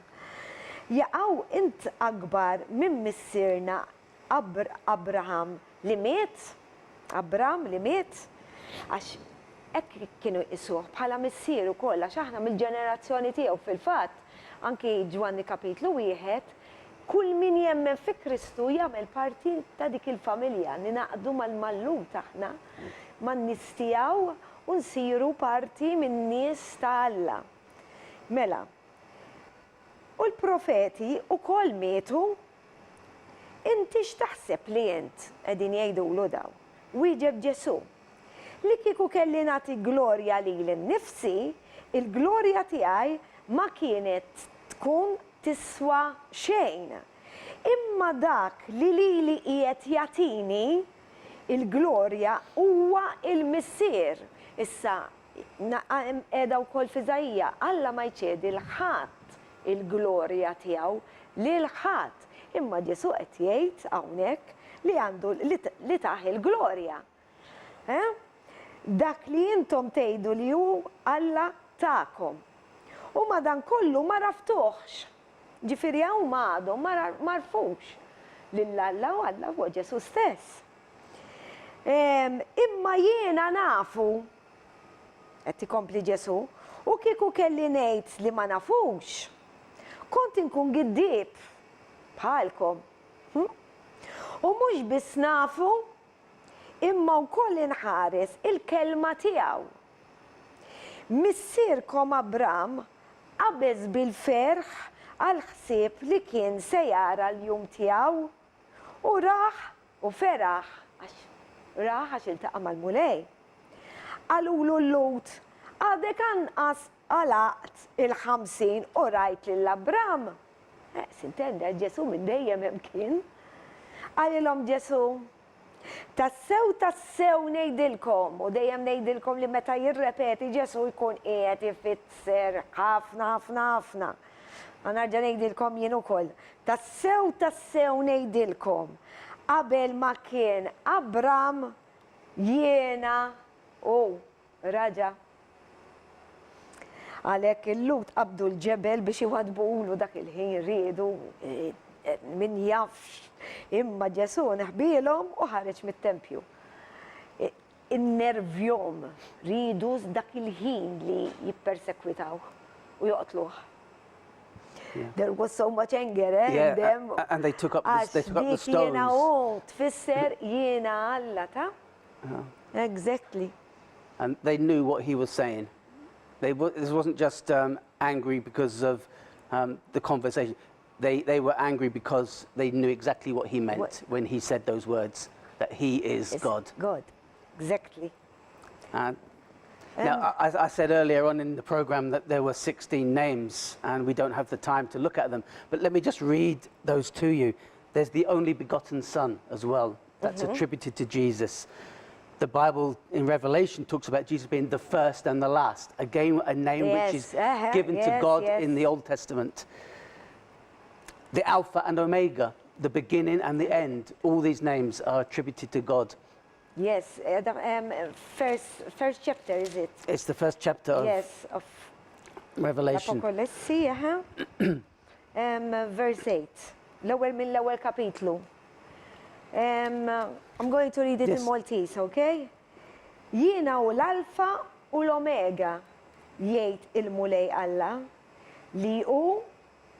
A: Jaqgħu int akbar minn missierna Abraham li miet, Abram li miet, għax hekk kienu jqisuh bħala missier ukoll għax aħna mill-ġenerazzjoni tiegħu fil-fatt. Anki Ġwanni kapitlu 1, kull min jemmen fi Kristu jagħmel parti ta' dik il-familja, ninaqdu mal-mallum taħna, man nistijaw u nsiru parti minn nies ta' Alla. Mela, u l-profeti ukoll mietu, inti x'taħseb li int qegħdin jgħidulu daw. Wieġeb Ġesu, li kieku kelli nagħti glorja lili nnifsi, il-glorja tiegħi ma kienet tkun tiswa xejn. Imma dak li qiegħed jagħtini il-glorja huwa il-missier. Issa qiegħda wkoll fi Żajja, Alla ma jċedi l-ħadd il-glorja tiegħu lil ħadd. Imma Ġesu qed jgħid hawnhekk li għandu li taħ il-glorja. Dak li intom tgħidu li hu Alla tagħkom. U madankollu ma raftuħx. Ġifieri hawn għadhom ma rfux lill-Alla u Alla huwa Ġesu stess. Imma jiena nafu, qed ikompli Ġesu, u kieku kelli ngħid li ma nafux, kont inkun giddieb bħalkom. U mhux biss nafu, imma wkoll inħares il-kelma tiegħu. Missierkom Abram qabeż bil-ferħ għal ħsieb li kien se jara l-jum tiegħu u raħ u feraħ għax iltaqa' mal-Mulej. Qalulu l-Lut għadek anqas għalaqt il-50 u rajt lill-Abram. S'intender Ġesu minn dejjem hemm kien. Qalilhom Ġesu, tassew ngħidilkom, u dejjem ngħidilkom li meta jirrepeti Ġesu jkun qiegħed ifisser ħafna. Nerġa' ngħidilkom jien ukoll. Tassew ngħidilkom. Qabel ma kien Abram jiena raġa. Għalhekk il-Lut qabdu l-ġebel biex iwadbulu dak il-ħin riedu min jafx. Imma Ġesu neħbielhom u ħareġ mit-tempju. Innervjom ridu dak il-ħin li jippersekwitaw u joqtluh. There was so much anger in them.
B: And they took up the stones.
A: Jiena tfisser jiena Alla ta'? Exactly.
B: And they knew what he was saying. This wasn't just angry because of the conversation. They were angry because they knew exactly what he meant when he said those words, that he is God.
A: God, exactly.
B: Now, I said earlier on in the program that there were 16 names, and we don't have the time to look at them. But let me just read those to you. There's the only begotten Son as well. That's attributed to Jesus. The Bible in Revelation talks about Jesus being the first and the last. Again, a name which is given to God in the Old Testament. The Alpha and Omega, the beginning and the end. All these names are attributed to God.
A: Yes, first chapter, is it?
B: It's the first chapter of Revelation.
A: Let's see, verse 8. L-ewwel mill-ewwel kapitlu. I'm going to read it in Maltese, okay? Jiena u l-Alfa u l-Omega jgħid il-Mulej Alla li hu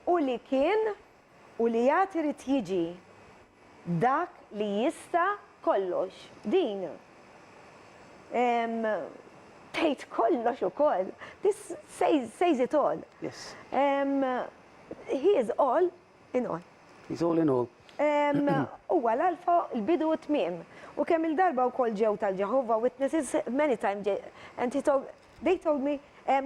A: u li kien u li jagħti rid jiġi dak li jista' kollox. Din tgħid kollox ukoll. This says it all.
B: Yes.
A: He is all in all.
B: He's all in all.
A: Huwa l-alfa, l-bidu u t-tmiem. U kemm il-darba wkoll ġew tal-Jehovah Witnesses many times and they told me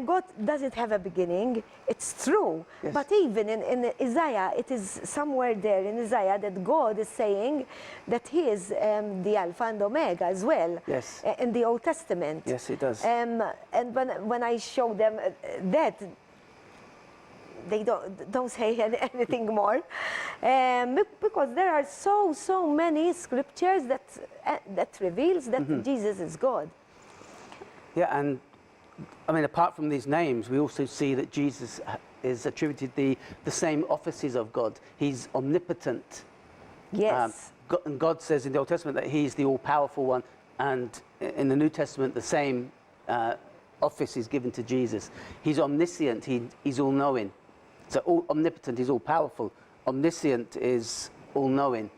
A: God doesn't have a beginning. It's true.
B: Yes.
A: But even in Isaiah, it is somewhere there in Isaiah that God is saying that He is the Alpha and Omega as well.
B: Yes.
A: In the Old Testament.
B: Yes, He does.
A: And when I show them that, they don't say anything more, because there are so many scriptures that reveals that Jesus is God.
B: Yeah, and I mean, apart from these names, we also see that Jesus is attributed the same offices of God. He's omnipotent.
A: Yes.
B: And God says in the Old Testament that He's the all-powerful one, and in the New Testament, the same office is given to Jesus. He's omniscient. He's all-knowing. So omnipotent is all-powerful. Omniscient is all-knowing.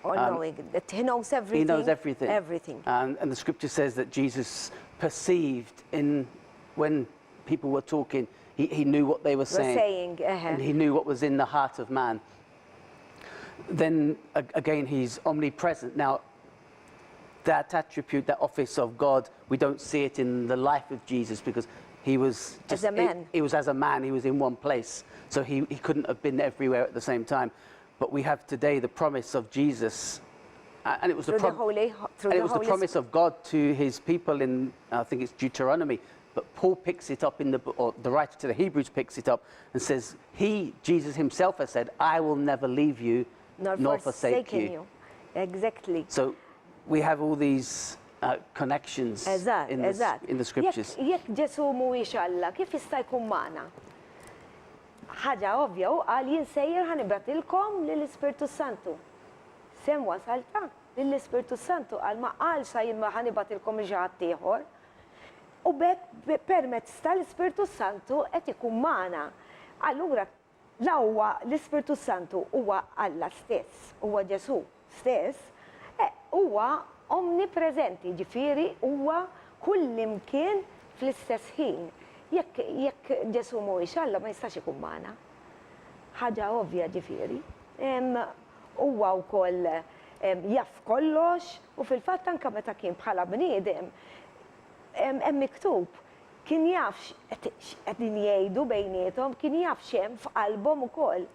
A: All-knowing. That He knows everything.
B: He knows everything.
A: Everything.
B: And the Scripture says that Jesus perceived when people were talking, he knew what they were saying. And He knew what was in the heart of man. Then again, He's omnipresent. Now, that attribute, that office of God, we don't see it in the life of Jesus because He was just,
A: as a man.
B: He was as a man, He was in one place. So he couldn't have been everywhere at the same time. But we have today the promise of Jesus, and it was the promise of God to His people in, I think it's Deuteronomy. But Paul picks it up or the writer to the Hebrews picks it up and says, Jesus Himself has said, I will never leave you nor forsake you.
A: Exactly.
B: So we have all these connections in the scriptures.
A: Jekk Ġesu mhuwiex Alla, kif jista' jkun magħna? Ħaġa ovvja u qal jinsejjer ħanibatilkom lill-Ispirtu S-Santu. Sem wasalta lill-Ispirtu S-Santu qal ma qalx jien ma ħanibatilkom xi ħadd ieħor. U bekk permezz tal-Ispirtu S-Santu qed ikun magħna. Allura l-Ispirtu S-Santu huwa Alla stess, huwa Ġesu stess, huwa omnipreżenti, ġifieri huwa kullimkien fl-istess ħin. Jekk Ġesu mhuwiex Alla ma jistax ikun magħna. Ħaġa ovvja ġifieri. Huwa wkoll jaf kollox u fil-fatt anke meta kien bħala bniedem hemm miktub kien jaf x'qegħdin jgħidu bejniethom, kien jaf x'hemm f'qalbhom ukoll.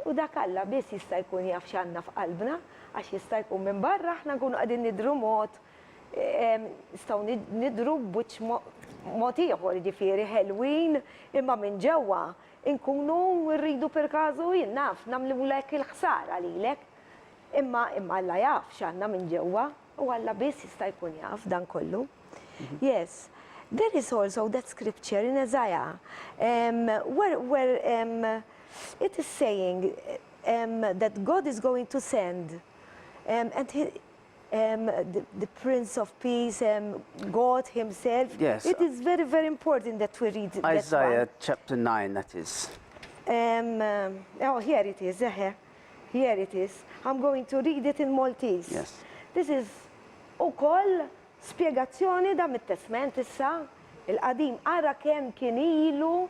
A: U dak Alla biss jista' jkun jaf x'għandna f'qalbna għax jista' jkun minn barra aħna nkunu qegħdin nidhru mod nistgħu nidhru b'wiċċ mod ieħor ġifieri ħelwin imma minn ġewwa nkunu rridu perkażu jien naf nagħmlulek il-ħsara lilek imma Alla jaf x'għandna minn ġewwa u Alla biss jista' jkun jaf dan kollu. Yes, there is also that scripture in Isaiah where it is saying that God is going to send and the Prince of Peace, God Himself.
B: Yes.
A: It is very, very important that we read
B: Isaiah chapter 9, that is.
A: Oh, here it is. Here it is. I'm going to read it in Maltese.
B: Yes.
A: This is ukoll spjegazzjoni da mit-Testament issa il-qadim ara kemm kien ilu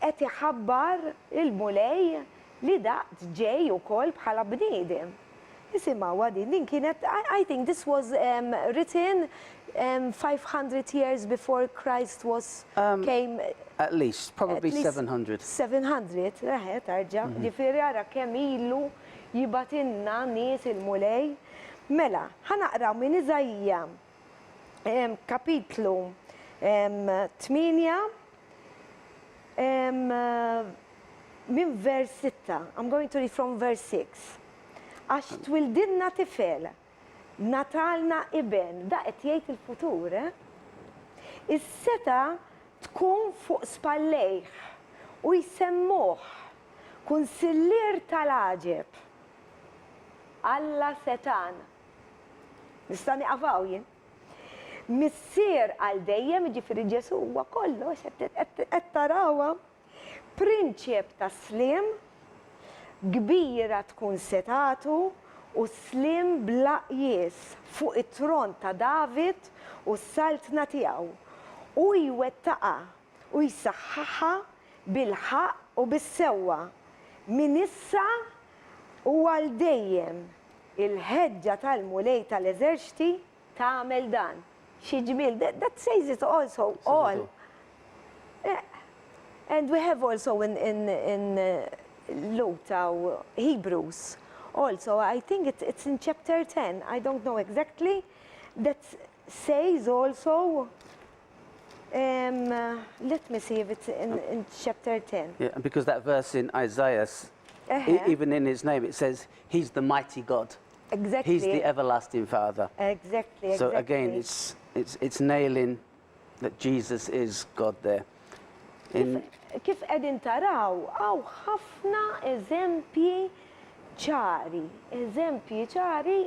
A: qed iħabbar il-Mulej li daqt ġej ukoll bħala bniedem. Isimgħu din kienet, I think this was written 500 years before Christ came.
B: At least, probably 700.
A: 700, tarġa. Ġifieri ara kemm ilu jibatinna nies il-Mulej. Mela, ħanaqraw minn Iżajja kapitlu 8 minn vers 6. I'm going to read from verse 6. Għax twildinna tifel, natalna iben, da qed jgħid il-futur, is-seta tkun fuq spallejh u jsemmuh kunsillier tal-għaġeb. Alla setan. Nista' niqafaw jien. Missier għal dejjem, ġifieri Ġesu huwa kollox qed tarawha, prinċep ta' slim, kbira tkun setatu u slim bla qies fuq it-tron ta' David u s-saltna tiegħu. U jwettaqa u jsaħħaħha bil-ħaq u bis-sewwa. Min issa u għal dejjem il-ħeġġa tal-Mulej tal-Eżerċiti tagħmel dan. Xi ġmiel, that says it also all. And we have also in Luke or Hebrews also, I think it's in chapter 10, I don't know exactly, that says also, let me see if it's in chapter 10.
B: Yeah, because that verse in Isaiah, even in his name, it says, he's the mighty God.
A: Exactly.
B: He's the everlasting Father.
A: Exactly.
B: So again, it's nailing that Jesus is God there.
A: Kif qegħdin taraw, għaw ħafna eżempji ċari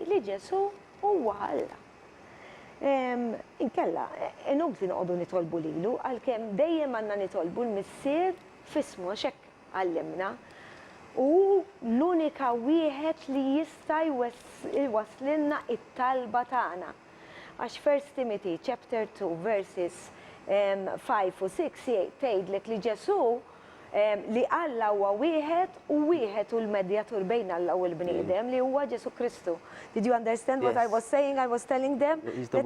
A: li Ġesu huwa Alla. Inkella, inutli noqogħdu nitolbu lilu, għalkemm dejjem għandna nitolbu l-missier f'ismu x'hekk għallimna. U l-unika wieħed li jista' jwasslilna it-talba tagħna. Għax 1 Timothy chapter 2 verses 5 u 6 tgħidlek li Ġesu li Alla huwa wieħed u l-medjatur bejn Alla u l-bniedem li huwa Ġesu Kristu. Did you understand what I was saying? I was telling them
B: that he's the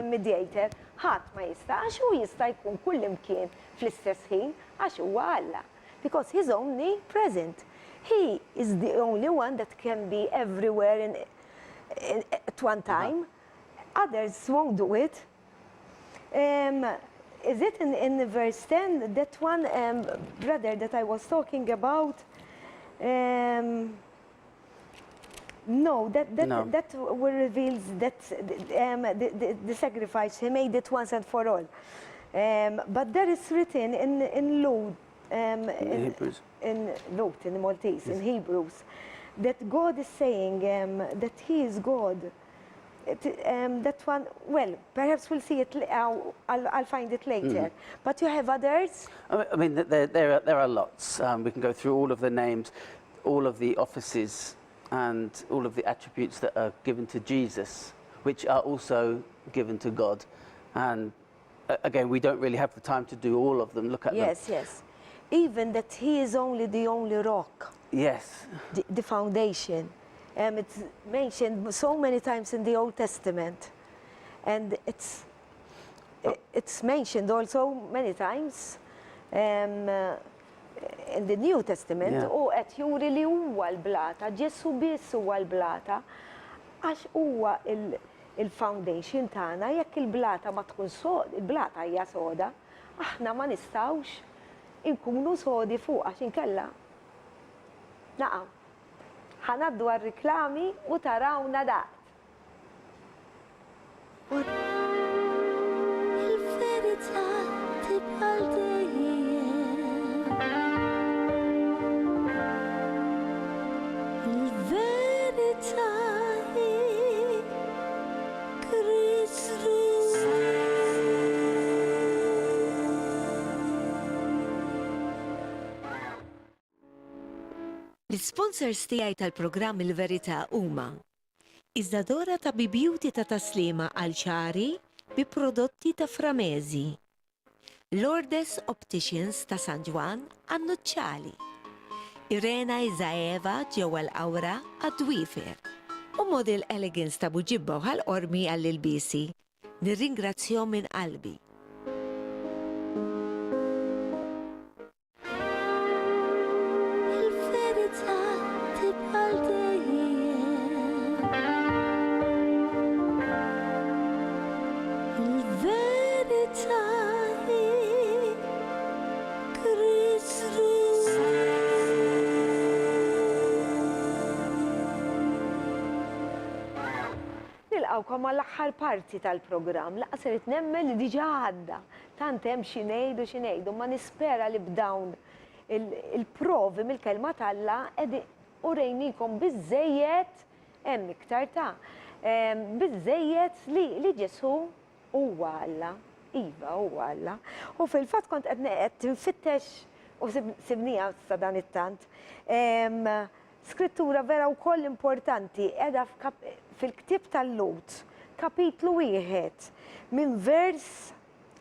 A: mediator. Ħadd ma jista' għax hu jista' jkun kull imkien fl-istess ħin għax huwa Alla. Because he's only present. He is the only one that can be everywhere at one time. Others won't do it. Is it in verse 10, that one brother that I was talking about? No, that reveals that the sacrifice, he made it once and for all. But there is written in Luke, in Luke, in Maltese, in Hebrews, that God is saying that He is God. That one, well, perhaps we'll see it, I'll find it later. But you have others?
B: I mean, there are lots. We can go through all of the names, all of the offices, and all of the attributes that are given to Jesus, which are also given to God. And again, we don't really have the time to do all of them. Look at them.
A: Yes. Even that He is only the only rock.
B: Yes.
A: The foundation. It's mentioned so many times in the Old Testament, and it's mentioned also many times in the New Testament. U qed juri li huwa l-blata, Ġesu biss huwa l-blata, għax huwa il-foundation tagħna. Jekk il-blata ma tkun il-blata hija soda, aħna ma nistgħux inkunu sodi fuq għax inkella naqgħu. ħanaddu għal-riklami u tarawna daqt.
C: Il-verità tibqal dejjem. Il-verità hi Kristu.
D: L-sponsors tiegħi tal-programm il-Verita huma iż-żadora ta' bibjuti ta' taslima għal ċari bi prodotti ta' Framezi, Lourdes Opticians ta' San Ġwan għan-Nuċċali, Irena Iżaeva ġewwa l-Awra għad-Dwifer u Model Elegance ta' Buġibba u ħal-Qormi għall-ilbisi. Nirringrazzjahom minn qalbi.
A: Nilqawkom għall-aħħar parti tal-programm, laqas irid nemmen li diġà għadda. Tant hemm xi ngħidu, ma nispera li b'dawn il-provi mill-kelma talla urejnikom biżżejjed hemm iktar ta' biżżejjed li Ġesu huwa Alla, iva huwa Alla. U fil-fatt kont qed nfittex u sibnija sa dan it-tant. Skrittura vera wkoll importanti qiegħda fil-ktieb tal-Lut, kapitlu 1 minn vers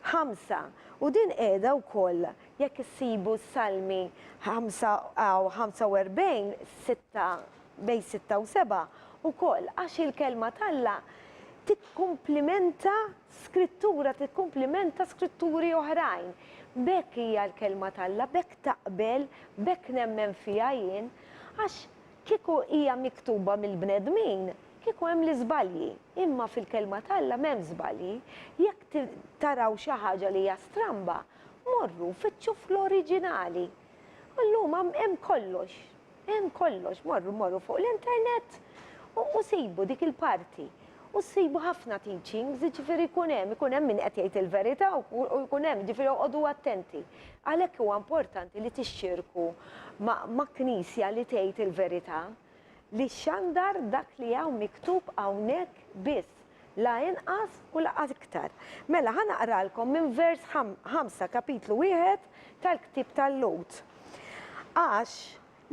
A: 5 u din qiegħda wkoll jekk issibu s-Salmi 45 bejn 6 u 7 ukoll għax il-kelma talla tikkumplimenta skritturi oħrajn. Bekk hija l-kelma talla, bekk taqbel, bekk nemmen fiha jien, għax kieku hija miktuba mill-bnedmin, kieku hemm l-iżbalji, imma fil-kelma talla m'hemm żbalji. Jekk taraw xi ħaġa li hija stramba, morru fitxu fl-oriġinali. Allum hemm kollox, morru fuq l-internet u sibu dik il-parti. U sibu ħafna teachings, ġifieri ikun hemm min qed jgħid il-verità u jkun hemm ġifieri oqgħodu attenti. Għalhekk huwa importanti li tixxirku ma' knisja li tgħid il-verità li xandar dak li hawn miktub hawnhekk biss. La inqas u laqas iktar. Mela ħanaqralkom minn vers 5 kapitlu 1 tal-ktieb tal-Lut. Għax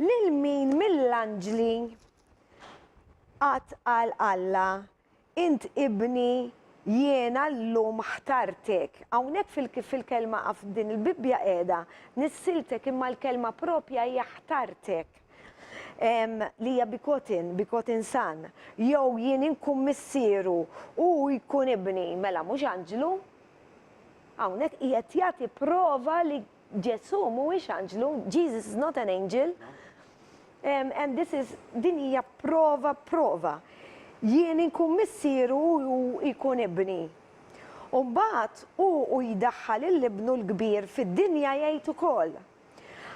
A: lil min mill-anġli qatt qal Alla, int ibni jiena llum ħtartek. Hawnhekk fil-kelma din il-Bibbja qiegħda nissiltek imma l-kelma propja hija ħtartek. Li hija bikotin san, jew jien inkun missieru u jkun ibni, mela mhux anġlu. Hawnhekk qiegħed jagħti prova li Ġesu mhuwiex anġlu, Jesus is not an angel. And din hija prova. Jien inkun missieru u jkun ibni. U mbagħad u jdaħħal il-ibnu l-kbir fid-dinja jgħid ukoll.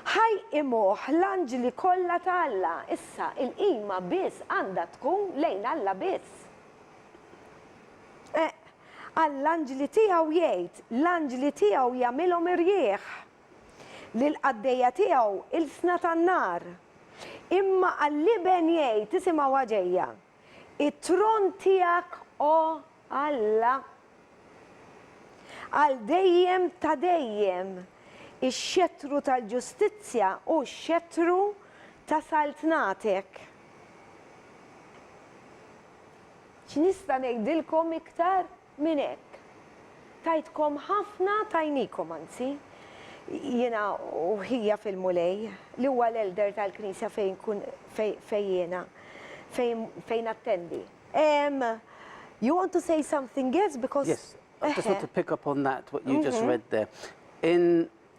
A: Ħaj imuħ l-anġli kollha ta' Alla, issa il-qima biss għandha tkun lejn Alla biss. Għall-anġli tiegħu jgħid, l-anġli tiegħu jagħmilhom irjieħ. Lil-qaddejja tiegħu il-sna tan-nar. Imma għall-liben jgħid isimgħu ġejja. It-tron tiegħek o Alla għal dejjem ta' dejjem. Ix-xettru tal-ġustizzja u x-xettru ta' saltnatek. X'nista' ngħidilkom iktar minn hekk. Tajtkom ħafna tajnikom anzi. Jiena u ħija fil-Mulej li huwa l-elder tal-Knisja fejn jiena fejn attendi. You want to say something else because
B: Yes, I just want to pick up on that what you just read there.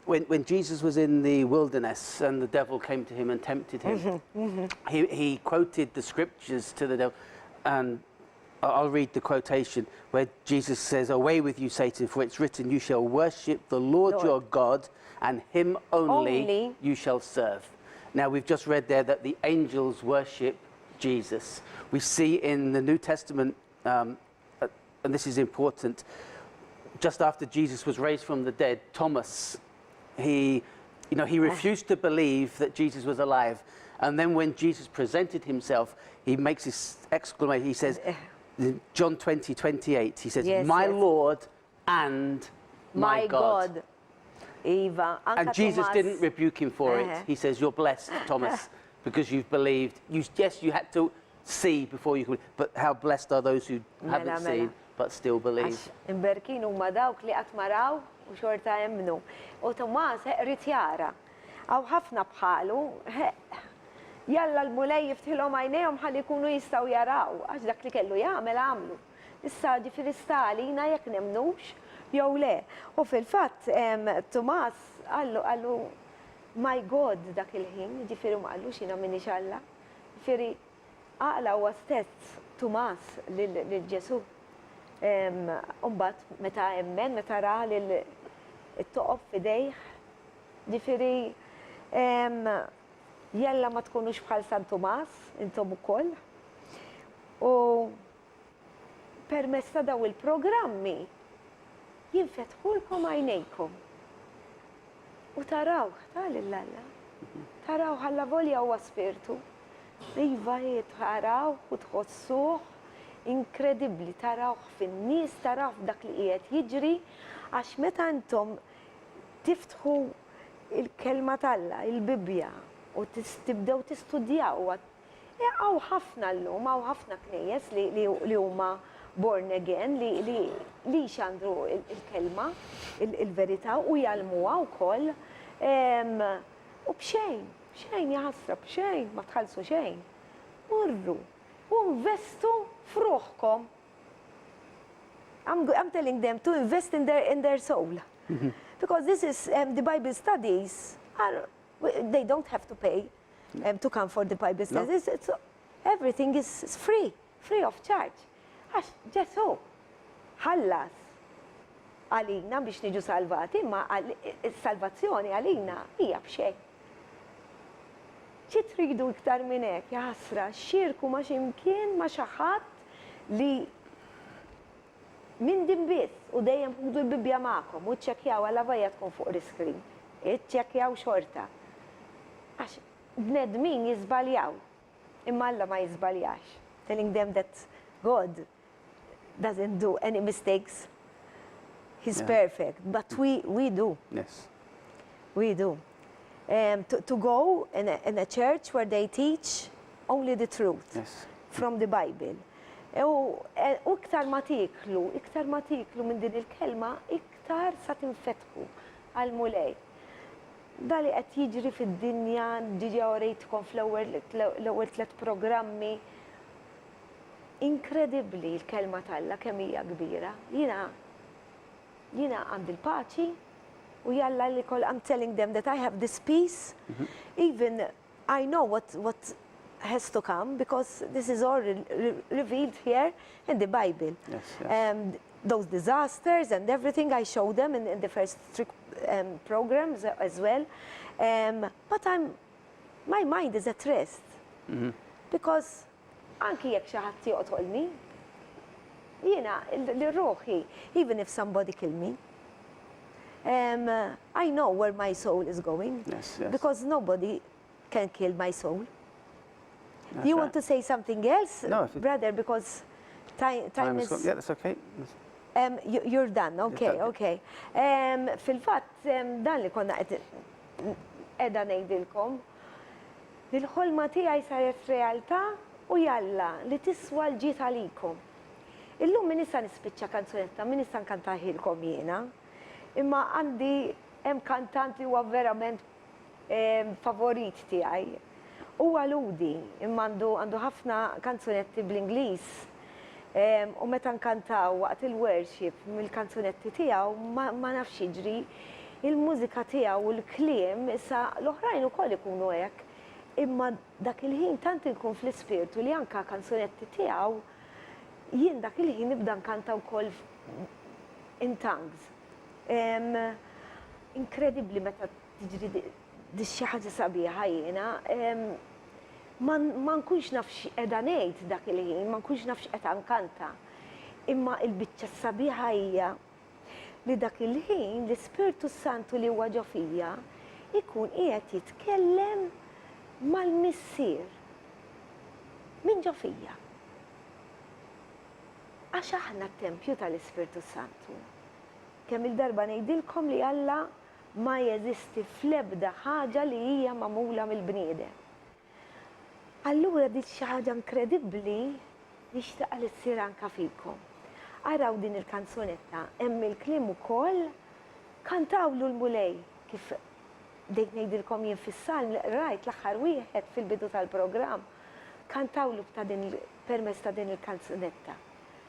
B: When Jesus was in the wilderness and the devil came to him and tempted him, he quoted the scriptures to the devil, and I'll read the quotation where Jesus says, "Away with you, Satan, for it's written, you shall worship the Lord your God, and him only you shall serve." Now, we've just read there that the angels worship Jesus. We see in the New Testament, and this is important, just after Jesus was raised from the dead, Thomas, he refused to believe that Jesus was alive. And then when Jesus presented himself, he makes this exclamation, he says, John 20:28, he says, "My Lord and my God."
A: Eva,
B: and Jesus didn't rebuke him for it. He says, "You're blessed, Thomas, because you've believed." Yes, you had to see before you could, but how blessed are those who haven't seen but still believe.
A: Imberkin huma dawk li qatt maraw u xorta jemmnu. U Tomas irid jara. Aw ħafna bħalu, jalla l-Mulej jiftħilhom għajnejhom ħalli jkunu jistgħu jaraw, għax dak li kellu jagħmel għamlu. Issa ġifieri għalina jekk nemnux jew le. U fil-fatt Tomas għallu my God dak il-ħin, ġifieri ma qallux jiena minix Alla. Ġifieri għaqla huwa stess Tomas lil Ġesu. Mbagħad meta emmen, meta ra lil it-toqob f'idejh, ġifieri jella ma tkunux bħal San Tomas, intom ukoll. U permezz ta' daw il-programmi jinfetħulkom għajnejkom. U taraw, tal-Alla, taraw ħalla volja huwa spirtu. Iva taraw u tħossuh, inkredibbli, taraw fin-nies, taraw f'dak li qiegħed jiġri, għax meta intom tiftħu il-kelma talla, il-Bibja, u tibdew tistudjaw. Għaw ħafna llum, għaw ħafna knejjes li huma born again, li xandru il-kelma, il-verità, u jalmuha wkoll. U bxejn jaħasra, bxejn, ma tħallsu xejn. Urru, u investu f'ruħkom. I'm telling them to invest in their soul. Because this is, the Bible studies, they don't have to pay to come for the Bible studies. Everything is free of charge. Għax Ġesu ħallas għalina biex niġu salvati, ma s-salvazzjoni għalina hija b'xejn. Xi tridu iktar minn hekk, ja ħasra, xxirku ma' x'imkien ma' xi ħadd li minn din biss u dejjem ħudu l-Bibja magħkom u ċċekkjaw għal vajja tkun fuq l-iskrin. Iċċekkjaw xorta. Għax bnedmin jiżbaljaw, imma Alla ma jiżbaljax. Telling them that God doesn't do any mistakes. He's perfect, but we do.
B: Yes.
A: We do. To go in a church where they teach only the truth from the Bible. U iktar ma tiklu minn din il-kelma, iktar sa tinfetħu għal-Mulej. Dali qed jiġri fid-dinja, ġiġi għorejtkom fl-ewwel 3 programmi. Inkredibbli l-kelma talla kemm hija kbira. Jiena għandi l-paċi u jalla li kol I'm telling them that I have this peace. Even I know what has to come because this is all revealed here in the Bible. Those disasters and everything I show them in the first 3 programs as well. But my mind is at rest. Because anki jekk xi ħadd joqtolni, jiena li ruħi, even if somebody kill me, I know where my soul is going. Because nobody can kill my soul. Do you want to say something else, brother? Because time is...
B: Yeah, that's okay.
A: You're done, okay. Fil-fatt, dan li konna edha ngħidilkom, il-ħolma tiegħi saret realtà u jalla li tiswa l-ġiet għalikom. Illum min issa nispiċċa kanzunetta, min issa nkantaħilkom jiena, imma għandi hemm kantant li huwa verament favorit tiegħi. Huwa Ludi, imma għandu ħafna kanzunetti bl-Ingliż. U meta nkantaw waqt il-worship mill-kanzunetti tiegħu ma nafx jiġri, il-mużika tiegħu u l-kliem issa l-oħrajn ukoll ikunu hekk. Imma dak il-ħin tant inkun fl-Ispirtu li anka kanzunetti tiegħu jien dak il-ħin nibda nkanta wkoll in tongues. Inkredibbli meta tiġri di xi ħaġa sabiħa jiena. Ma nkunx nafx qiegħda ngħid dak il-ħin, ma nkunx nafx qed nkanta. Imma l-biċċa sabiħa hija li dak il-ħin l-Ispirtu s-Santu li huwa ġo fija ikun qiegħed jitkellem mal-missier. Min ġo fija? Għax aħna t-tempju tal-Ispirtu Santu. Kemm il-darba ngħidilkom li Alla ma jeżisti fl-ebda ħaġa li hija magħmula mill-bniedem. Allura dik xi ħaġa inkredibbli nixtaq li ssir anke fikom. Araw din il-kanzunetta, hemm il-kliem ukoll kantawlu l-Mulej kif dejt ngħidilkom jien fis-salm rajt l-aħħar wieħed fil-bidu tal-programm kantawlu permezz ta' din il-kanzunetta.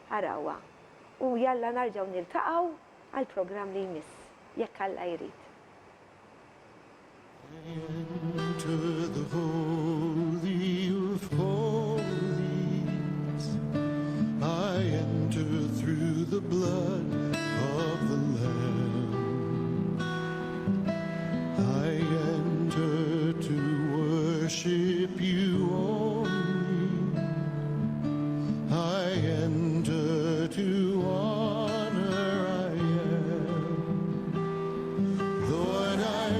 A: Arawha. U jalla narġgħu niltaqgħu għall-programm li jmiss, jekk Alla jrid.
E: Enter the holy of holies. I enter through the blood of the Lamb. I enter to worship you only. I enter to honor I am. Lord, I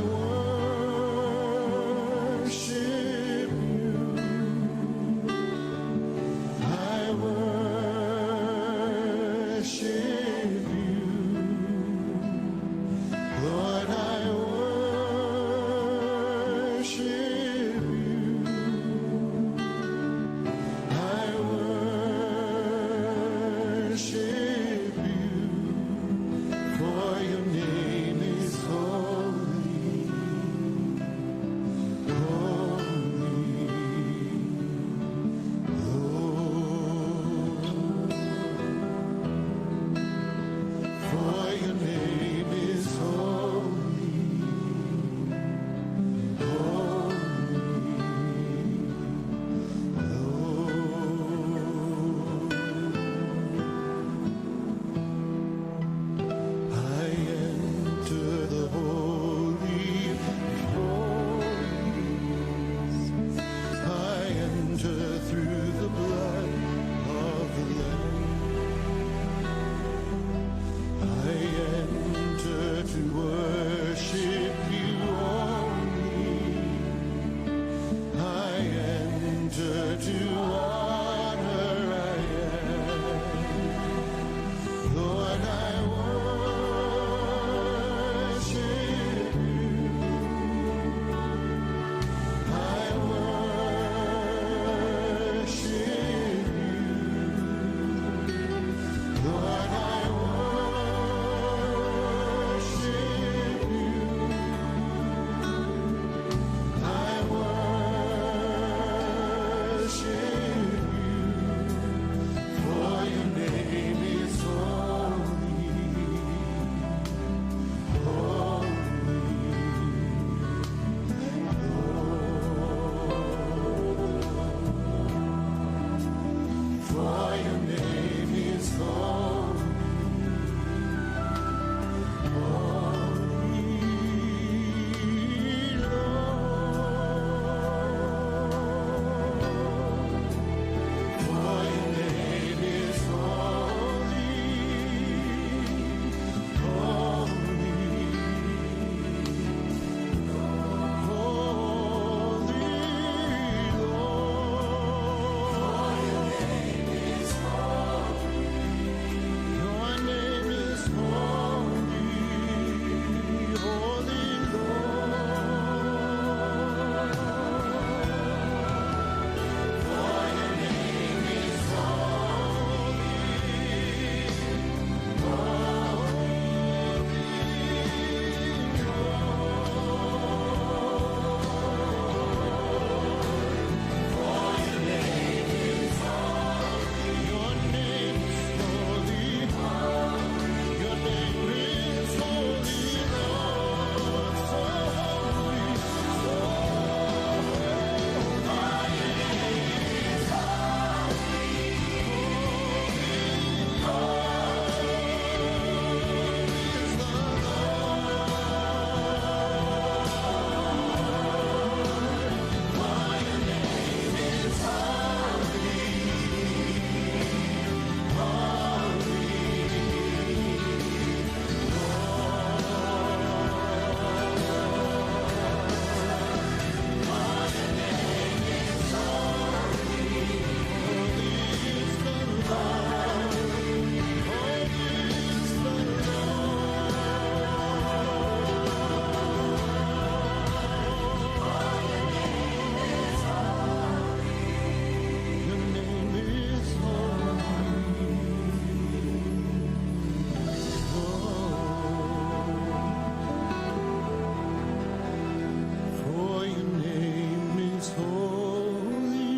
E: is holy,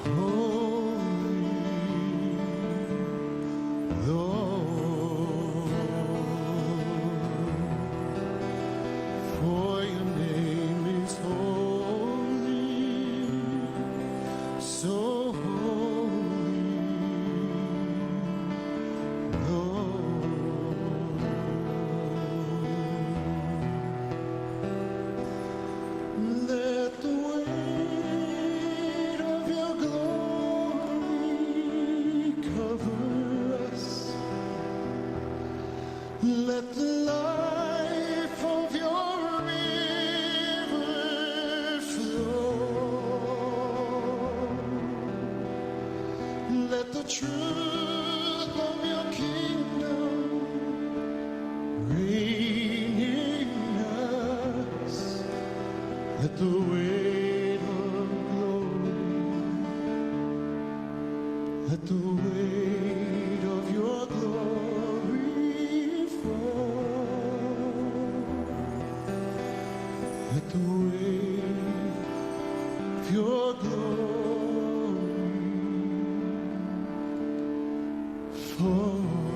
E: holy, Lord. For your name is holy, so holy, Lord. Let the weight of your glory cover us. Let the life of your river flow. Let the truth of your kingdom reign in us. Let the weight of glory, let the weight of your glory fall. Let the weight of your glory fall.